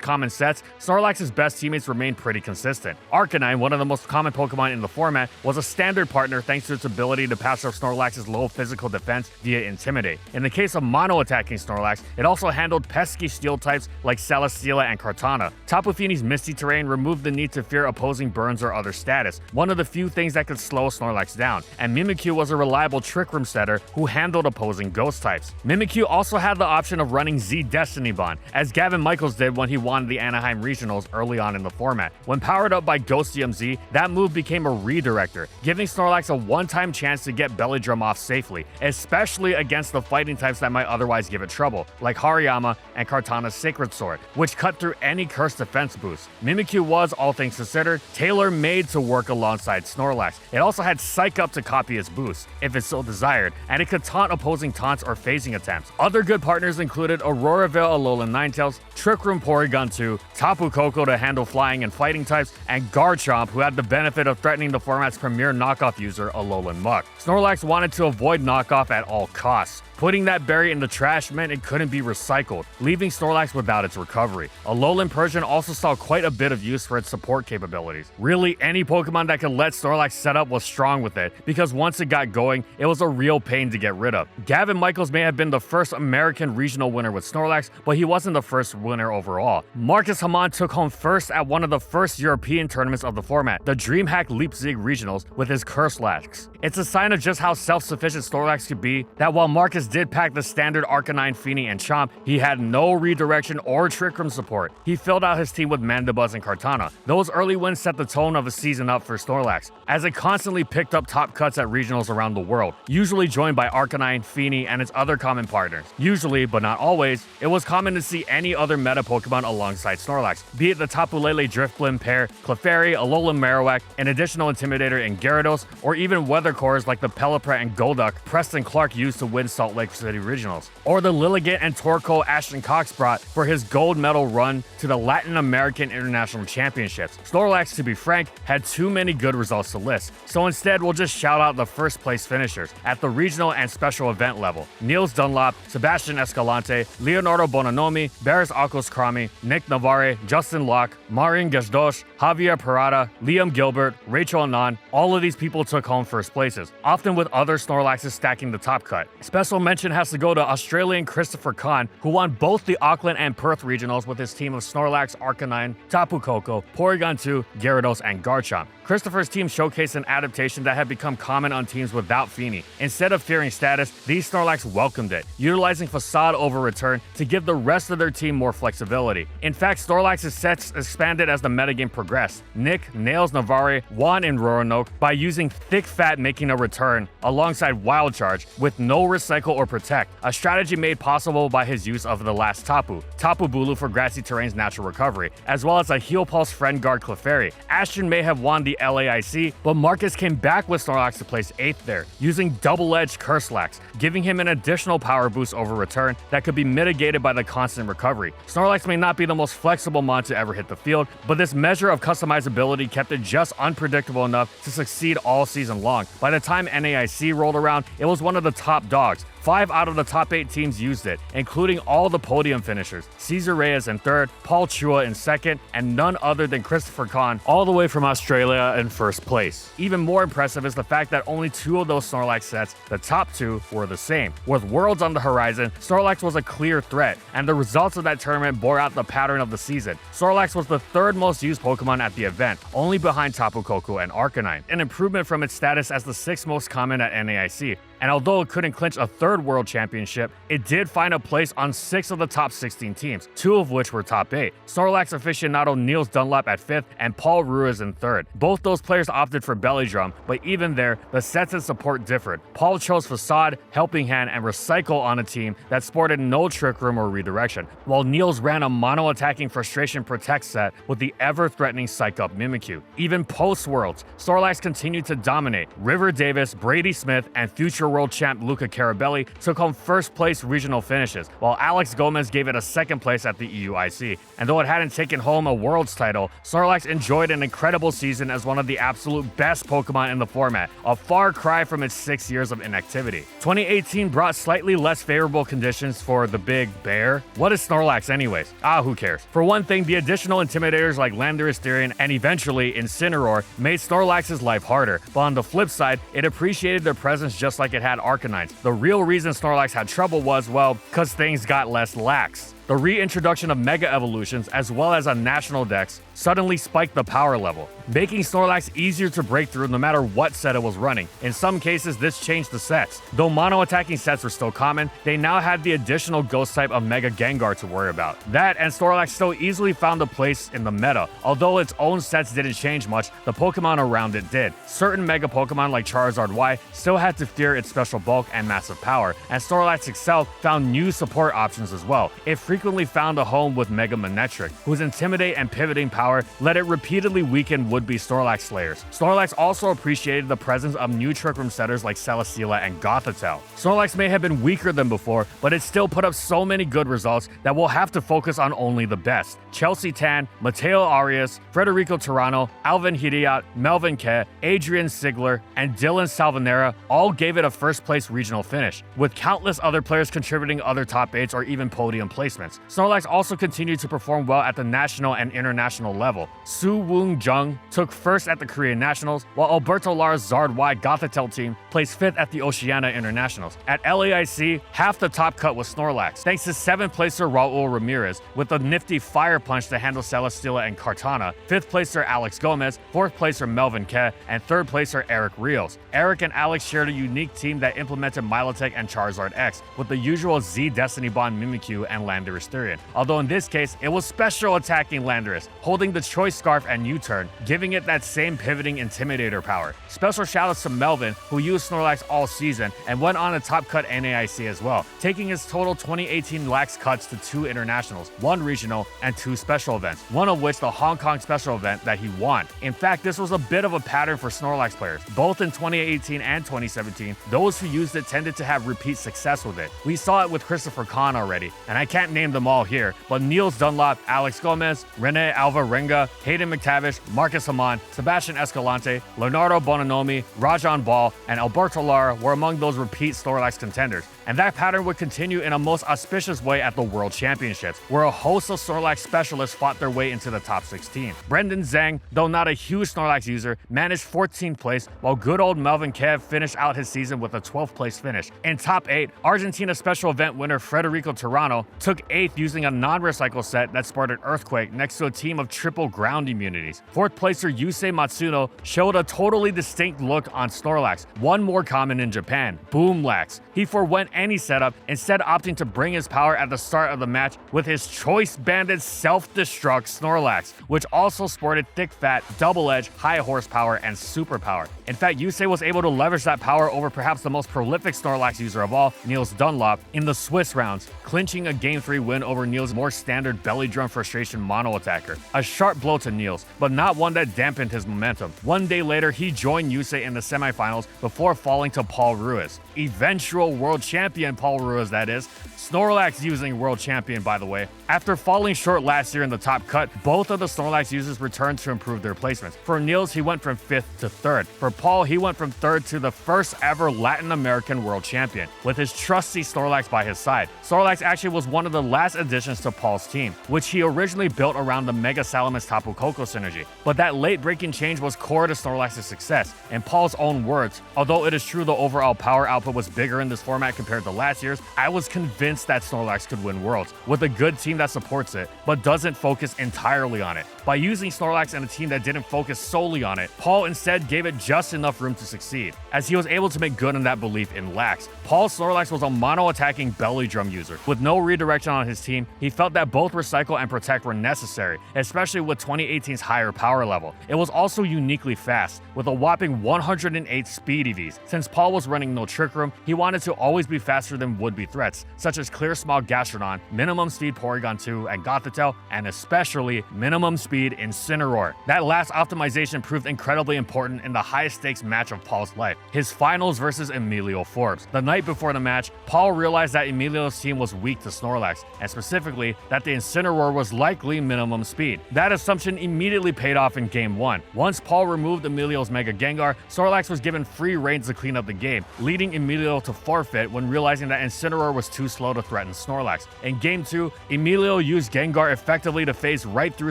common sets, Snorlax's best teammates remained pretty consistent. Arcanine, one of the most common Pokemon in the format, was a standard partner thanks to its ability to pass off Snorlax's low physical defense via Intimidate. In the case of mono-attacking Snorlax, it also handled pesky steel types like Celesteela and Kartana. Tapu Fini's Misty Terrain removed the need to fear opposing burns or other status, one of the few things that could slow Snorlax down, and Mimikyu was a reliable Trick Room setter who handled opposing ghost types. Mimikyu also had the option of running Z Destiny Bond, as Gavin Michaels did when he won the Anaheim Regionals early on in the format. When powered up by Ghost DMZ, that move became a redirector, giving Snorlax a one-time chance to get Belly Drum off safely, especially against the fighting types that might otherwise give it trouble, like Hariyama and Kartana's Sacred Sword, which cut through any cursed defense boost. Mimikyu was, all things considered, tailor-made to work alongside Snorlax. It also had Psych Up to copy its boost, if it so desired, and it could taunt opposing taunts or phasing attempts. Other good partners included Aurora Veil Alolan Ninetales, Trick Room Porygon 2, Tapu Koko to handle flying and fighting types, and Garchomp, who had the benefit of threatening the format's premier knockoff user, Alolan Muck. Snorlax wanted to avoid knockoff at all costs. Putting that berry in the trash meant it couldn't be recycled, leaving Snorlax without its recovery. Alolan Persian also saw quite a bit of use for its support capabilities. Really, any Pokemon that could let Snorlax set up was strong with it, because once it got going, it was a real pain to get rid of. Gavin Michaels may have been the first American regional winner with Snorlax, but he wasn't the first winner overall. Marcus Hamon took home first at one of the first European tournaments of the format, the DreamHack Leipzig Regionals, with his Curselax. It's a sign of just how self-sufficient Snorlax could be that while Marcus did pack the standard Arcanine, Feeny, and Chomp, he had no redirection or Trick Room support. He filled out his team with Mandibuzz and Kartana. Those early wins set the tone of a season up for Snorlax, as it constantly picked up top cuts at regionals around the world, usually joined by Arcanine, Feeny, and its other common partners. Usually, but not always, it was common to see any other meta Pokemon alongside Snorlax, be it the Tapu Lele Driftblim pair, Clefairy, Alolan Marowak, an additional Intimidator in Gyarados, or even weather cores like the Pelipper and Golduck Preston Clark used to win Salt Lake City Regionals, or the Lilligant and Torkoal Ashton Cox brought for his gold medal run to the Latin American International Championships. Snorlax, to be frank, had too many good results to list, so instead we'll just shout out the first place finishers at the regional and special event level: Niels Dunlop, Sebastian Escalante, Leonardo Bononomi, Barris Akos Krami, Nick Navarre, Justin Locke, Marin Gajdosh, Javier Parada, Liam Gilbert, Rachel Anand. All of these people took home first places, often with other Snorlaxes stacking the top cut. Special mention has to go to Australian Christopher Kahn, who won both the Auckland and Perth regionals with his team of Snorlax, Arcanine, Tapu Koko, Porygon 2, Gyarados, and Garchomp. Christopher's team showcased an adaptation that had become common on teams without Feeny. Instead of fearing status, these Snorlax welcomed it, utilizing Facade over Return to give the rest of their team more flexibility. In fact, Snorlax's sets expanded as the metagame progressed. Nick nails Navarre, Juan, and Roanoke by using Thick Fat making a return alongside Wild Charge with no recycle or protect, a strategy made possible by his use of the last Tapu Bulu for grassy terrain's natural recovery, as well as a Heal Pulse Friend Guard Clefairy. Ashton may have won the LAIC, but Marcus came back with Snorlax to place 8th there, using double-edged Curselax, giving him an additional power boost over return that could be mitigated by the constant recovery. Snorlax may not be the most flexible mon to ever hit the field, but this measure of customizability kept it just unpredictable enough to succeed all season long. By the time NAIC rolled around, it was one of the top dogs. 5 out of the top 8 teams used it, including all the podium finishers: Cesar Reyes in 3rd, Paul Chua in 2nd, and none other than Christopher Kahn, all the way from Australia, in 1st place. Even more impressive is the fact that only 2 of those Snorlax sets, the top 2, were the same. With Worlds on the horizon, Snorlax was a clear threat, and the results of that tournament bore out the pattern of the season. Snorlax was the 3rd most used Pokemon at the event, only behind Tapu Koko and Arcanine, an improvement from its status as the 6th most common at NAIC. And although it couldn't clinch a 3rd world championship, it did find a place on 6 of the top 16 teams, 2 of which were top 8. Snorlax aficionado Niels Dunlop at 5th and Paul Ruiz in 3rd. Both those players opted for Belly Drum, but even there, the sets and support differed. Paul chose Facade, Helping Hand, and Recycle on a team that sported no Trick Room or Redirection, while Niels ran a mono-attacking Frustration Protect set with the ever-threatening Psych Up Mimikyu. Even post-Worlds, Snorlax continued to dominate. River Davis, Brady Smith, and future world champ Luca Carabelli took home 1st place regional finishes, while Alex Gomez gave it a 2nd place at the EUIC. And though it hadn't taken home a Worlds title, Snorlax enjoyed an incredible season as one of the absolute best Pokemon in the format, a far cry from its 6 years of inactivity. 2018 brought slightly less favorable conditions for the Big Bear. What is Snorlax anyways? Who cares? For one thing, the additional Intimidators like Landorus Therian and eventually Incineroar made Snorlax's life harder, but on the flip side, it appreciated their presence just like it had Arcanines. The real reason Snorlax had trouble was, well, because things got less lax. The reintroduction of Mega Evolutions as well as a national dex suddenly spiked the power level, making Snorlax easier to break through no matter what set it was running. In some cases, this changed the sets. Though mono-attacking sets were still common, they now had the additional ghost type of Mega Gengar to worry about. That and Snorlax still easily found a place in the meta. Although its own sets didn't change much, the Pokemon around it did. Certain Mega Pokemon like Charizard Y still had to fear its special bulk and massive power, and Snorlax itself found new support options as well. It frequently found a home with Mega Manectric, whose Intimidate and Pivoting power let it repeatedly weaken would-be Snorlax slayers. Snorlax also appreciated the presence of new Trick Room setters like Celesteela and Gothitelle. Snorlax may have been weaker than before, but it still put up so many good results that we'll have to focus on only the best. Chelsea Tan, Mateo Arias, Federico Tirano, Alvin Hidiat, Melvin Ke, Adrian Sigler, and Dylan Salvanera all gave it a first-place regional finish, with countless other players contributing other top 8s or even podium placements. Snorlax also continued to perform well at the national and international level. Su Woong Jung took first at the Korean Nationals, while Alberto Lara's Zard Y Gothitelle team placed 5th at the Oceania Internationals. At LAIC, half the top cut was Snorlax, thanks to 7th placer Raul Ramirez with a nifty Fire Punch to handle Celesteela and Kartana, 5th placer Alex Gomez, 4th placer Melvin Ke, and 3rd placer Eric Rios. Eric and Alex shared a unique team that implemented Milotic and Charizard X, with the usual Z Destiny Bond Mimikyu and Landorus Therian, although in this case, it was special attacking Landorus, holding the Choice Scarf and U-Turn, giving it that same pivoting Intimidator power. Special shoutouts to Melvin, who used Snorlax all season and went on a top cut NAIC as well, taking his total 2018 lax cuts to 2 internationals, 1 regional, and 2 special events, one of which the Hong Kong special event that he won. In fact, this was a bit of a pattern for Snorlax players. Both in 2018 and 2017, those who used it tended to have repeat success with it. We saw it with Christopher Kahn already, and I can't name them all here, but Niels Dunlop, Alex Gomez, Rene Alvarenga, Hayden McTavish, Marcus Hamon, Sebastian Escalante, Leonardo Bononomi, Rajan Ball, and Alberto Lara were among those repeat Snorlax contenders. And that pattern would continue in a most auspicious way at the World Championships, where a host of Snorlax specialists fought their way into the top 16. Brendan Zhang, though not a huge Snorlax user, managed 14th place, while good old Melvin Kev finished out his season with a 12th place finish. In top 8, Argentina special event winner Federico Tirano took 8th using a non-recycle set that sported Earthquake next to a team of triple ground immunities. 4th placer Yusei Matsuno showed a totally distinct look on Snorlax, one more common in Japan, Boomlax. He forewent any setup, instead opting to bring his power at the start of the match with his choice-banded self-destruct Snorlax, which also sported thick fat, double-edged, high horsepower, and superpower. In fact, Yusei was able to leverage that power over perhaps the most prolific Snorlax user of all, Niels Dunlop, in the Swiss rounds, clinching a Game 3 win over Niels' more standard belly drum frustration mono attacker. A sharp blow to Niels, but not one that dampened his momentum. One day later, he joined Yusei in the semifinals before falling to Paul Ruiz. Eventual world champion Paul Ruiz, that is. Snorlax using world champion, by the way. After falling short last year in the top cut, both of the Snorlax users returned to improve their placements. For Niels, he went from 5th to 3rd. For Paul, he went from 3rd to the first ever Latin American world champion, with his trusty Snorlax by his side. Snorlax actually was one of the last additions to Paul's team, which he originally built around the Mega Salamis Tapu Koko synergy. But that late-breaking change was core to Snorlax's success. In Paul's own words, although it is true the overall power output was bigger in this format compared to last year's, I was convinced that Snorlax could win Worlds, with a good team that supports it, but doesn't focus entirely on it. By using Snorlax and a team that didn't focus solely on it, Paul instead gave it just enough room to succeed, as he was able to make good on that belief in lax. Paul's Snorlax was a mono-attacking belly drum user. With no redirection on his team, he felt that both Recycle and Protect were necessary, especially with 2018's higher power level. It was also uniquely fast, with a whopping 108 speed EVs. Since Paul was running no Trick Room, he wanted to always be faster than would-be threats, such as Clear Smog Gastrodon, Minimum Speed Porygon 2 and Gothitelle, and especially Minimum Speed Incineroar. That last optimization proved incredibly important in the highest stakes match of Paul's life, his finals versus Emilio Forbes. The night before the match, Paul realized that Emilio's team was weak to Snorlax, and specifically that the Incineroar was likely minimum speed. That assumption immediately paid off in Game 1. Once Paul removed Emilio's Mega Gengar, Snorlax was given free reins to clean up the game, leading Emilio to forfeit when realizing that Incineroar was too slow slow to threaten Snorlax. In Game 2, Emilio used Gengar effectively to phase right through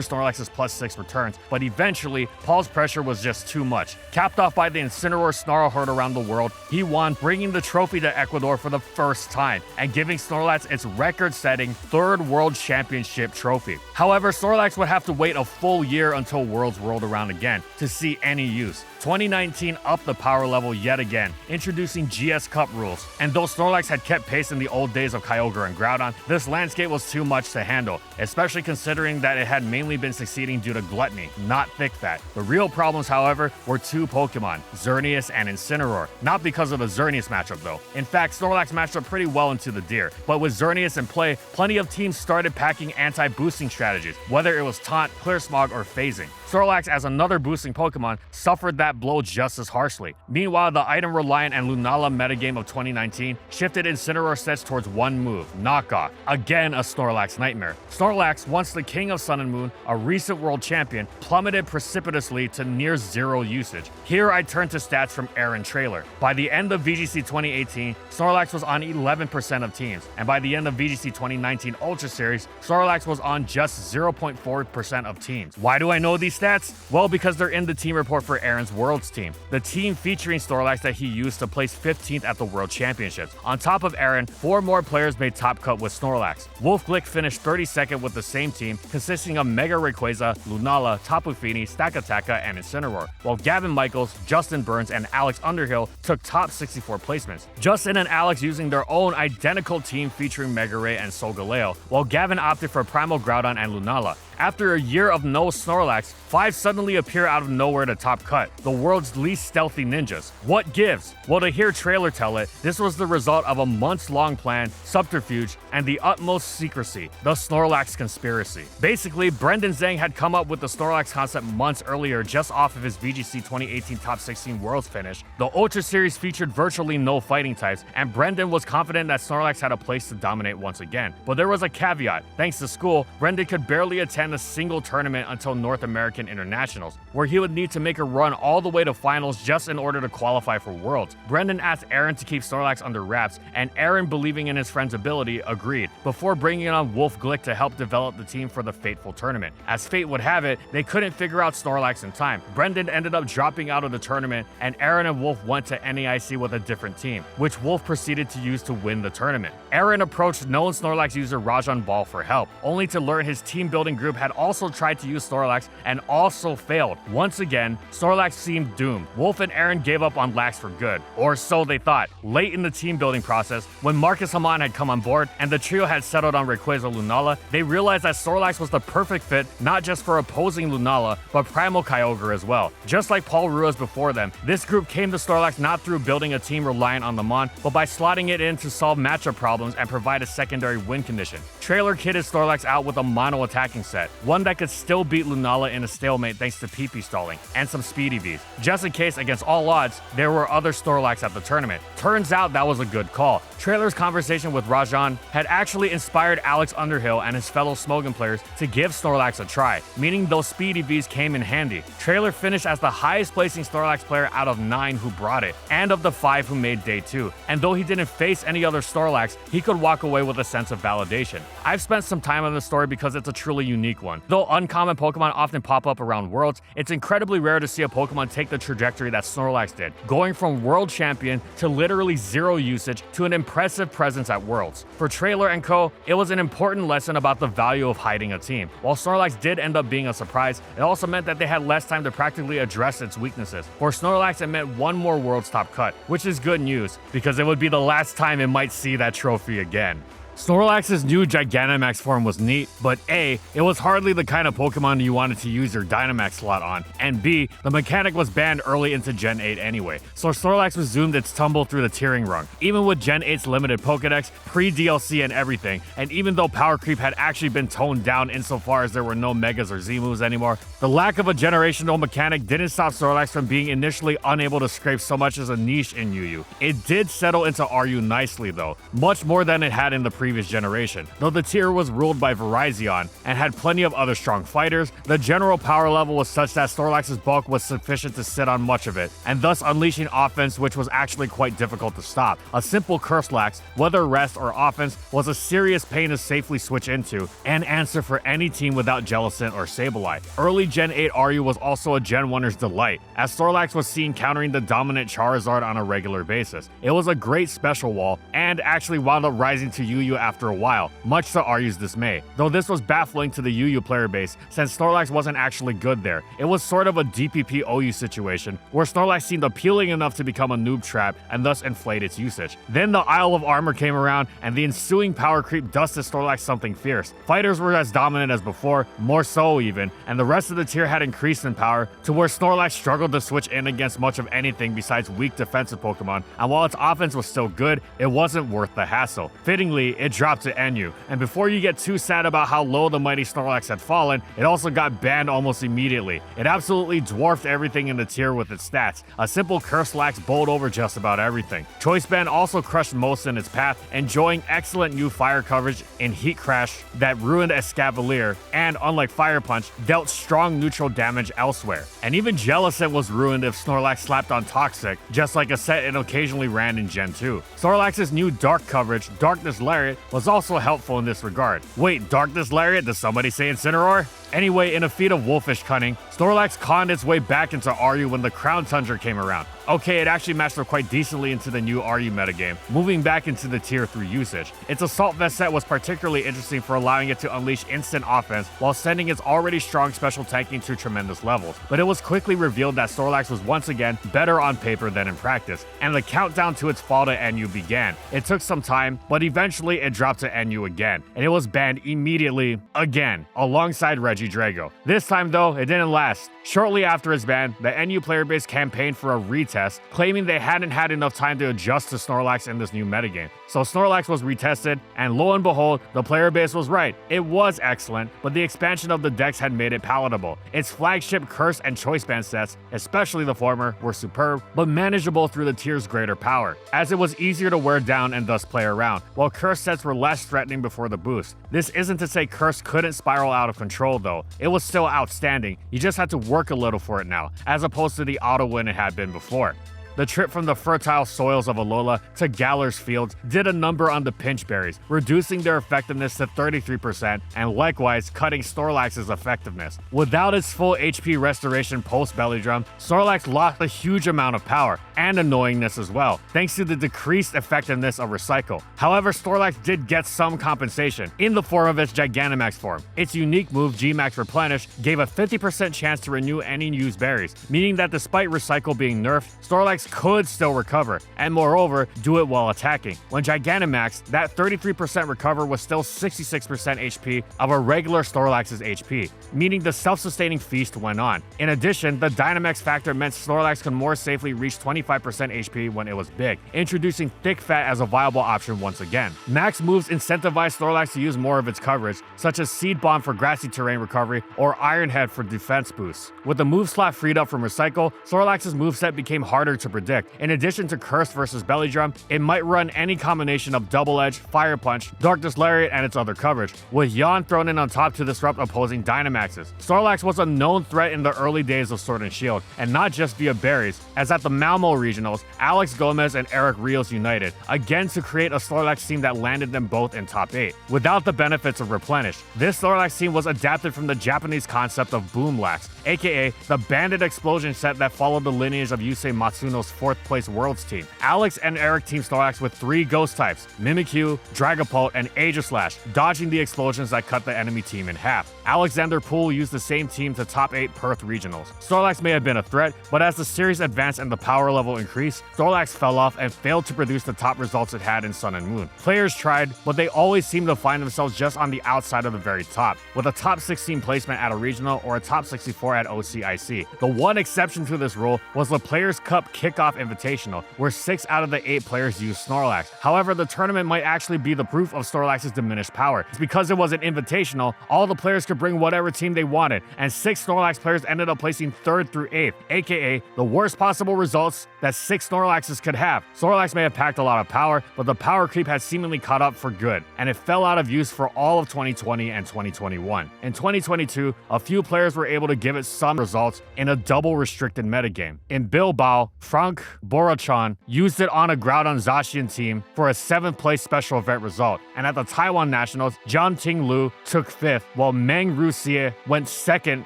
Snorlax's +6 returns, but eventually, Paul's pressure was just too much. Capped off by the Incineroar Snarl herd around the world, he won, bringing the trophy to Ecuador for the first time, and giving Snorlax its record-setting 3rd World Championship trophy. However, Snorlax would have to wait a full year until Worlds rolled around again to see any use. 2019 upped the power level yet again, introducing GS Cup rules. And though Snorlax had kept pace in the old days of Kyogre and Groudon, this landscape was too much to handle, especially considering that it had mainly been succeeding due to gluttony, not thick fat. The real problems, however, were 2 Pokemon, Xerneas and Incineroar. Not because of the Xerneas matchup though. In fact, Snorlax matched up pretty well into the deer, but with Xerneas in play, plenty of teams started packing anti-boosting strategies, whether it was Taunt, Clear Smog, or phasing. Snorlax, as another boosting Pokemon, suffered that blow just as harshly. Meanwhile, the item-reliant and Lunala metagame of 2019 shifted Incineroar sets towards one move, Knock Off, again a Snorlax nightmare. Snorlax, once the king of Sun and Moon, a recent world champion, plummeted precipitously to near 0 usage. Here I turn to stats from Aaron Trailer. By the end of VGC 2018, Snorlax was on 11% of teams, and by the end of VGC 2019 Ultra Series, Snorlax was on just 0.4% of teams. Why do I know these stats? Well, because they're in the team report for Aaron's Worlds team, the team featuring Snorlax that he used to place 15th at the World Championships. On top of Aaron, 4 more players made top cut with Snorlax. Wolf Glick finished 32nd with the same team, consisting of Mega Rayquaza, Lunala, Tapu Fini, Stakataka, and Incineroar, while Gavin Michaels, Justin Burns, and Alex Underhill took top 64 placements. Justin and Alex using their own identical team featuring Mega Ray and Solgaleo, while Gavin opted for Primal Groudon and Lunala. After a year of no Snorlax, 5 suddenly appear out of nowhere to top cut, the world's least stealthy ninjas. What gives? Well, to hear Trailer tell it, this was the result of a months-long plan, subterfuge, and the utmost secrecy, the Snorlax conspiracy. Basically, Brendan Zhang had come up with the Snorlax concept months earlier just off of his VGC 2018 Top 16 Worlds finish. The Ultra Series featured virtually no fighting types, and Brendan was confident that Snorlax had a place to dominate once again. But there was a caveat. Thanks to school, Brendan could barely attend a single tournament until North American Internationals, where he would need to make a run all the way to finals just in order to qualify for Worlds. Brendan asked Aaron to keep Snorlax under wraps, and Aaron, believing in his friend's ability, agreed, before bringing on Wolf Glick to help develop the team for the fateful tournament. As fate would have it, they couldn't figure out Snorlax in time. Brendan ended up dropping out of the tournament, and Aaron and Wolf went to NAIC with a different team, which Wolf proceeded to use to win the tournament. Aaron approached known Snorlax user Rajan Ball for help, only to learn his team building group had also tried to use Snorlax and also failed. Once again, Snorlax seemed doomed. Wolf and Aaron gave up on Lax for good, or so they thought. Late in the team building process, when Marcus Haman had come on board and the trio had settled on Rayquaza Lunala, they realized that Snorlax was the perfect fit not just for opposing Lunala, but Primal Kyogre as well. Just like Paul Ruiz before them, this group came to Snorlax not through building a team reliant on the Mon, but by slotting it in to solve matchup problems and provide a secondary win condition. Trailer kitted Snorlax out with a mono attacking set, one that could still beat Lunala in a stalemate thanks to PP stalling, and some speedy Vs. Just in case, against all odds, there were other Snorlax at the tournament. Turns out that was a good call. Trailer's conversation with Rajan had actually inspired Alex Underhill and his fellow Smogon players to give Snorlax a try, meaning those speedy Vs came in handy. Trailer finished as the highest placing Snorlax player out of 9 who brought it, and of the 5 who made day 2. And though he didn't face any other Snorlax, he could walk away with a sense of validation. I've spent some time on this story because it's a truly unique one. Though uncommon Pokemon often pop up around Worlds, it's incredibly rare to see a Pokemon take the trajectory that Snorlax did, going from World Champion to literally 0 usage to an impressive presence at Worlds. For Trailer and co, it was an important lesson about the value of hiding a team. While Snorlax did end up being a surprise, it also meant that they had less time to practically address its weaknesses. For Snorlax, it meant one more Worlds top cut, which is good news, because it would be the last time it might see that trophy again. Snorlax's new Gigantamax form was neat, but A, it was hardly the kind of Pokemon you wanted to use your Dynamax slot on, and B, the mechanic was banned early into Gen 8 anyway, so Snorlax resumed its tumble through the tiering rung, even with Gen 8's limited Pokedex, pre-DLC and everything, and even though power creep had actually been toned down insofar as there were no Megas or Z-moves anymore, the lack of a generational mechanic didn't stop Snorlax from being initially unable to scrape so much as a niche in UU. It did settle into RU nicely though, much more than it had in the previous previous generation. Though the tier was ruled by Virizion and had plenty of other strong fighters, the general power level was such that Snorlax's bulk was sufficient to sit on much of it, and thus unleashing offense which was actually quite difficult to stop. A simple Curselax, whether rest or offense, was a serious pain to safely switch into and answer for any team without Jellicent or Sableye. Early Gen 8 Aryu was also a Gen 1er's delight, as Snorlax was seen countering the dominant Charizard on a regular basis. It was a great special wall, and actually wound up rising to UU after a while, much to Aryu's dismay. Though this was baffling to the UU player base, since Snorlax wasn't actually good there. It was sort of a DPP OU situation, where Snorlax seemed appealing enough to become a noob trap and thus inflate its usage. Then the Isle of Armor came around, and the ensuing power creep dusted Snorlax something fierce. Fighters were as dominant as before, more so even, and the rest of the tier had increased in power to where Snorlax struggled to switch in against much of anything besides weak defensive Pokemon, and while its offense was still good, it wasn't worth the hassle. Fittingly, it dropped to NU, and before you get too sad about how low the mighty Snorlax had fallen, it also got banned almost immediately. It absolutely dwarfed everything in the tier with its stats. A simple Curselax bowled over just about everything. Choice Band also crushed most in its path, enjoying excellent new fire coverage in Heat Crash that ruined Escavalier, and unlike Fire Punch, dealt strong neutral damage elsewhere. And even Jellicent was ruined if Snorlax slapped on Toxic, just like a set it occasionally ran in Gen 2. Snorlax's new dark coverage, Darkness Lariat, was also helpful in this regard. Wait, Darkness Lariat? Does somebody say Incineroar? Anyway, in a feat of wolfish cunning, Snorlax conned its way back into Aryu when the Crown Tundra came around. Okay, it actually matched up quite decently into the new Aryu metagame, moving back into the tier through usage. Its Assault Vest set was particularly interesting for allowing it to unleash instant offense while sending its already strong special tanking to tremendous levels. But it was quickly revealed that Snorlax was once again better on paper than in practice, and the countdown to its fall to NU began. It took some time, but eventually it dropped to NU again, and it was banned immediately again, alongside Regidrago. This time though, it didn't last. Shortly after its ban, the NU player base campaigned for a retest, claiming they hadn't had enough time to adjust to Snorlax in this new metagame. So Snorlax was retested, and lo and behold, the player base was right. It was excellent, but the expansion of the decks had made it palatable. Its flagship Curse and Choice Band sets, especially the former, were superb, but manageable through the tier's greater power, as it was easier to wear down and thus play around, while Curse sets were less threatening before the boost. This isn't to say Curse couldn't spiral out of control though. It was still outstanding, you just had to work a little for it now, as opposed to the auto win it had been before. The trip from the fertile soils of Alola to Galar's fields did a number on the pinch berries, reducing their effectiveness to 33% and likewise cutting Snorlax's effectiveness. Without its full HP restoration post Belly Drum, Snorlax lost a huge amount of power and annoyingness as well, thanks to the decreased effectiveness of Recycle. However, Snorlax did get some compensation in the form of its Gigantamax form. Its unique move G-Max Replenish gave a 50% chance to renew any used berries, meaning that despite Recycle being nerfed, Snorlax could still recover, and moreover, do it while attacking. When Gigantamax, that 33% recover was still 66% HP of a regular Snorlax's HP, meaning the self-sustaining feast went on. In addition, the Dynamax factor meant Snorlax could more safely reach 25% HP when it was big, introducing Thick Fat as a viable option once again. Max moves incentivized Snorlax to use more of its coverage, such as Seed Bomb for grassy terrain recovery or Iron Head for defense boosts. With the move slot freed up from Recycle, Snorlax's moveset became harder to predict. In addition to Curse versus Belly Drum, it might run any combination of Double Edge, Fire Punch, Darkness Lariat, and its other coverage, with Yawn thrown in on top to disrupt opposing Dynamaxes. Snorlax was a known threat in the early days of Sword and Shield, and not just via berries, as at the Malmo regionals, Alex Gomez and Eric Rios united, again to create a Snorlax team that landed them both in top 8. Without the benefits of Replenish, this Snorlax team was adapted from the Japanese concept of Boomlax, aka the Bandit Explosion set that followed the lineage of Yusei Matsuno's 4th place Worlds team. Alex and Eric team Snorlax with 3 ghost types, Mimikyu, Dragapult, and Aegislash, dodging the explosions that cut the enemy team in half. Alexander Poole used the same team to top 8 Perth regionals. Snorlax may have been a threat, but as the series advanced and the power level increased, Snorlax fell off and failed to produce the top results it had in Sun and Moon. Players tried, but they always seemed to find themselves just on the outside of the very top, with a top 16 placement at a regional or a top 64 at OCIC. The one exception to this rule was the Players' Cup Kickoff Invitational, where 6 out of the 8 players used Snorlax. However, the tournament might actually be the proof of Snorlax's diminished power. It's because it was an invitational, all the players could bring whatever team they wanted, and 6 Snorlax players ended up placing 3rd through 8th, aka the worst possible results that 6 Snorlaxes could have. Snorlax may have packed a lot of power, but the power creep had seemingly caught up for good, and it fell out of use for all of 2020 and 2021. In 2022, a few players were able to give it some results in a double restricted metagame. In Bilbao, Frank Borachon used it on a Groudon Zacian team for a 7th place special event result, and at the Taiwan Nationals, Jiang Ting Lu took 5th, while Meng Ruxie went 2nd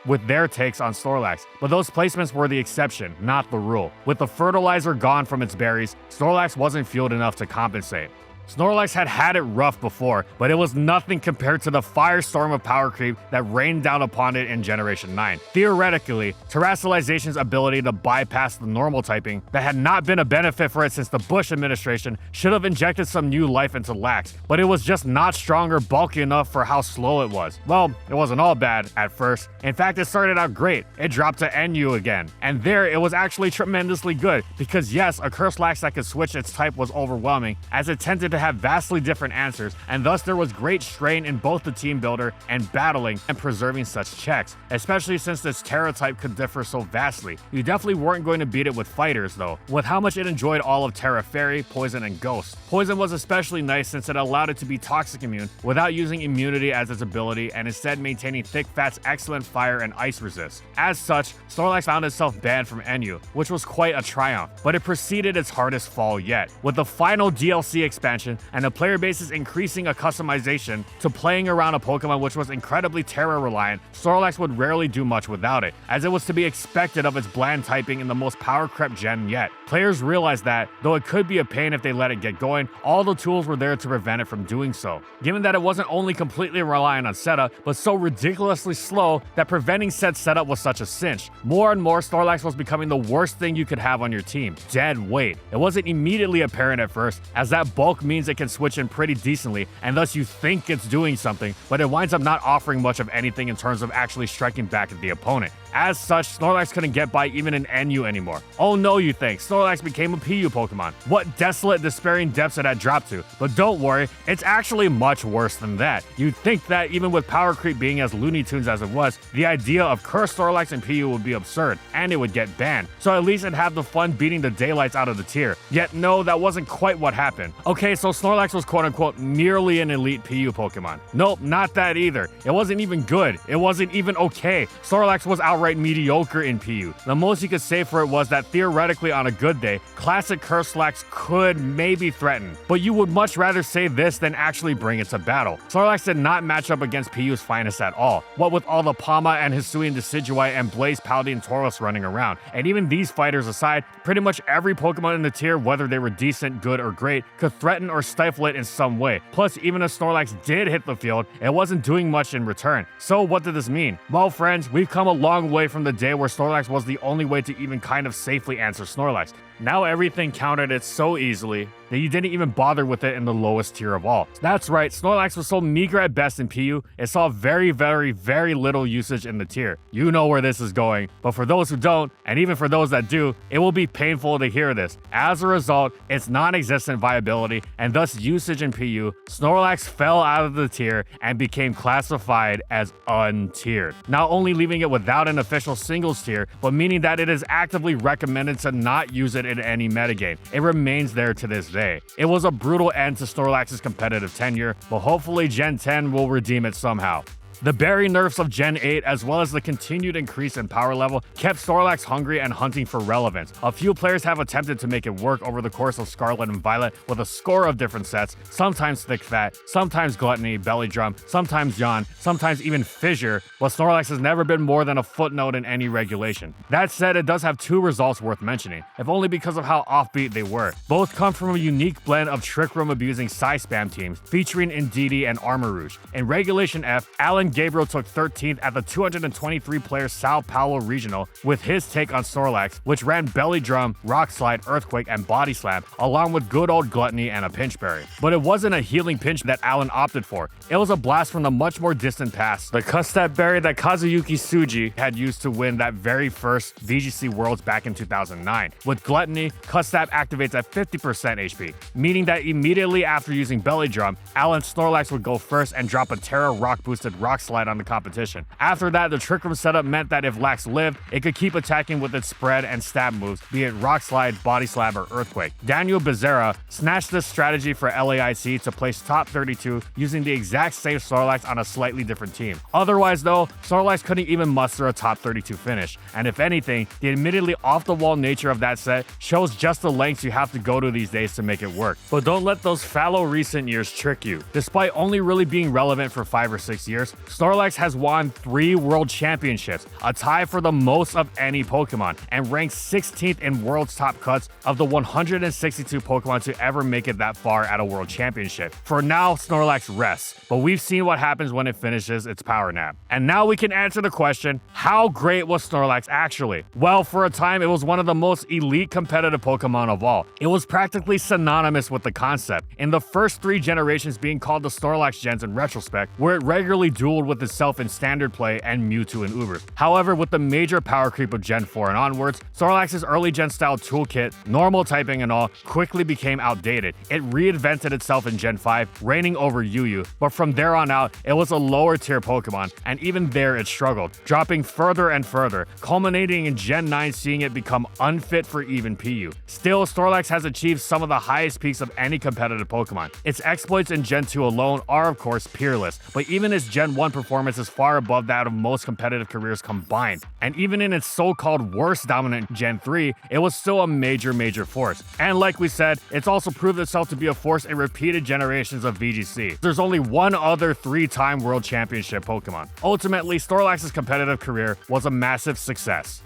with their takes on Snorlax. But those placements were the exception, not the rule. With the fertilizer gone from its berries, Snorlax wasn't fueled enough to compensate. Snorlax had it rough before, but it was nothing compared to the firestorm of power creep that rained down upon it in Generation 9. Theoretically, Terrestrialization's ability to bypass the normal typing that had not been a benefit for it since the Bush administration should have injected some new life into Lax, but it was just not strong or bulky enough for how slow it was. Well, it wasn't all bad at first. In fact, it started out great. It dropped to NU again, and there it was actually tremendously good, because yes, a cursed Lax that could switch its type was overwhelming, as it tended to have vastly different answers, and thus there was great strain in both the team builder and battling and preserving such checks, especially since this Terra type could differ so vastly. You definitely weren't going to beat it with fighters though, with how much it enjoyed all of Terra Fairy, Poison, and Ghost. Poison was especially nice since it allowed it to be toxic immune without using immunity as its ability, and instead maintaining Thick Fat's excellent fire and ice resist. As such, Snorlax found itself banned from NU, which was quite a triumph, but it preceded its hardest fall yet. With the final DLC expansion and the player base's increasing a customization to playing around a Pokemon which was incredibly Terra reliant, Snorlax would rarely do much without it, as it was to be expected of its bland typing in the most power-crept gen yet. Players realized that, though it could be a pain if they let it get going, all the tools were there to prevent it from doing so. Given that it wasn't only completely reliant on setup, but so ridiculously slow that preventing said setup was such a cinch. More and more, Snorlax was becoming the worst thing you could have on your team. Dead weight. It wasn't immediately apparent at first, as that bulk means it can switch in pretty decently, and thus you think it's doing something, but it winds up not offering much of anything in terms of actually striking back at the opponent. As such, Snorlax couldn't get by even in NU anymore. Oh no, you think, Snorlax became a PU Pokemon. What desolate, despairing depths it had dropped to. But don't worry, it's actually much worse than that. You'd think that even with power creep being as Looney Tunes as it was, the idea of cursed Snorlax in PU would be absurd, and it would get banned. So at least it'd have the fun beating the daylights out of the tier. Yet no, that wasn't quite what happened. Okay, so Snorlax was quote-unquote merely an elite PU Pokemon. Nope, not that either. It wasn't even good. It wasn't even okay. Snorlax was outright mediocre in PU. The most you could say for it was that theoretically on a good day, classic Curselax could maybe threaten, but you would much rather say this than actually bring it to battle. Snorlax did not match up against PU's finest at all, what with all the Palma and Hisuian Decidueye and Blaze Paladin Tauros running around. And even these fighters aside, pretty much every Pokemon in the tier, whether they were decent, good, or great, could threaten or stifle it in some way. Plus, even if Snorlax did hit the field, it wasn't doing much in return. So what did this mean? Well, friends, we've come a long way from the day where Snorlax was the only way to even kind of safely answer Snorlax. Now everything countered it so easily that you didn't even bother with it in the lowest tier of all. That's right, Snorlax was so meager at best in PU, it saw very little usage in the tier. You know where this is going, but for those who don't, and even for those that do, it will be painful to hear this. As a result, its non-existent viability and thus usage in PU, Snorlax fell out of the tier and became classified as untiered. Not only leaving it without an official singles tier, but meaning that it is actively recommended to not use it in any metagame. It remains there to this day. It was a brutal end to Snorlax's competitive tenure, but hopefully Gen 10 will redeem it somehow. The berry nerfs of Gen 8, as well as the continued increase in power level, kept Snorlax hungry and hunting for relevance. A few players have attempted to make it work over the course of Scarlet and Violet with a score of different sets, sometimes Thick Fat, sometimes Gluttony, Belly Drum, sometimes Yawn, sometimes even Fissure, but Snorlax has never been more than a footnote in any regulation. That said, it does have two results worth mentioning, if only because of how offbeat they were. Both come from a unique blend of Trick Room abusing Psy Spam teams, featuring Indeedee and Armor Rouge. In Regulation F, Alan Gabriel took 13th at the 223-player Sao Paulo Regional with his take on Snorlax, which ran Belly Drum, Rock Slide, Earthquake, and Body Slam, along with good old Gluttony and a Pinch Berry. But it wasn't a healing pinch that Alan opted for. It was a blast from the much more distant past, the Custap Berry that Kazuyuki Tsuji had used to win that very first VGC Worlds back in 2009. With Gluttony, Custap activates at 50% HP, meaning that immediately after using Belly Drum, Alan's Snorlax would go first and drop a Terra Rock boosted Rock Slide on the competition. After that, the Trick Room setup meant that if Lax lived, it could keep attacking with its spread and stab moves, be it Rock Slide, Body Slam, or Earthquake. Daniel Becerra snatched this strategy for LAIC to place top 32 using the exact same Snorlax on a slightly different team. Otherwise though, Snorlax couldn't even muster a top 32 finish, and if anything, the admittedly off-the-wall nature of that set shows just the lengths you have to go to these days to make it work. But don't let those fallow recent years trick you. Despite only really being relevant for 5 or 6 years, Snorlax has won 3 World Championships, a tie for the most of any Pokemon, and ranks 16th in World's top cuts of the 162 Pokemon to ever make it that far at a World Championship. For now, Snorlax rests, but we've seen what happens when it finishes its power nap. And now we can answer the question, how great was Snorlax actually? Well, for a time, it was one of the most elite competitive Pokemon of all. It was practically synonymous with the concept, in the first 3 generations being called the Snorlax gens in retrospect, where it regularly dueled with itself in standard play and Mewtwo and Ubers. However, with the major power creep of Gen 4 and onwards, Snorlax's early gen style toolkit, normal typing and all, quickly became outdated. It reinvented itself in Gen 5, reigning over UU, but from there on out, it was a lower tier Pokemon, and even there it struggled, dropping further and further, culminating in Gen 9 seeing it become unfit for even PU. Still, Snorlax has achieved some of the highest peaks of any competitive Pokemon. Its exploits in Gen 2 alone are of course peerless, but even its Gen 1 performance is far above that of most competitive careers combined. And even in its so-called worst dominant Gen 3, it was still a major force. And like we said, it's also proved itself to be a force in repeated generations of VGC. There's only one other 3-time World Championship Pokemon. Ultimately, Snorlax's competitive career was a massive success.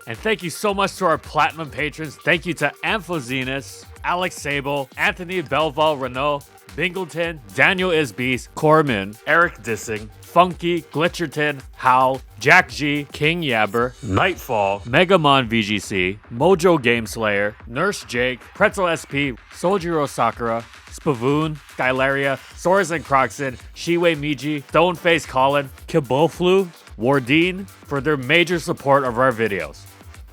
And thank you so much to our Platinum patrons. Thank you to Amphozenus, Alex Sable, Anthony Belval Renault, Bingleton, Daniel Isbeast, Corman, Eric Dissing, Funky, Glitcherton, Howl, Jack G, King Yabber, Nightfall, Megamon VGC, Mojo Gameslayer, Nurse Jake, Pretzel SP, Sojiro Sakura, Spavoon, Skylaria, Soras and Croxon, Shiwei Miji, Stoneface Colin, Kiboflu, Wardine for their major support of our videos.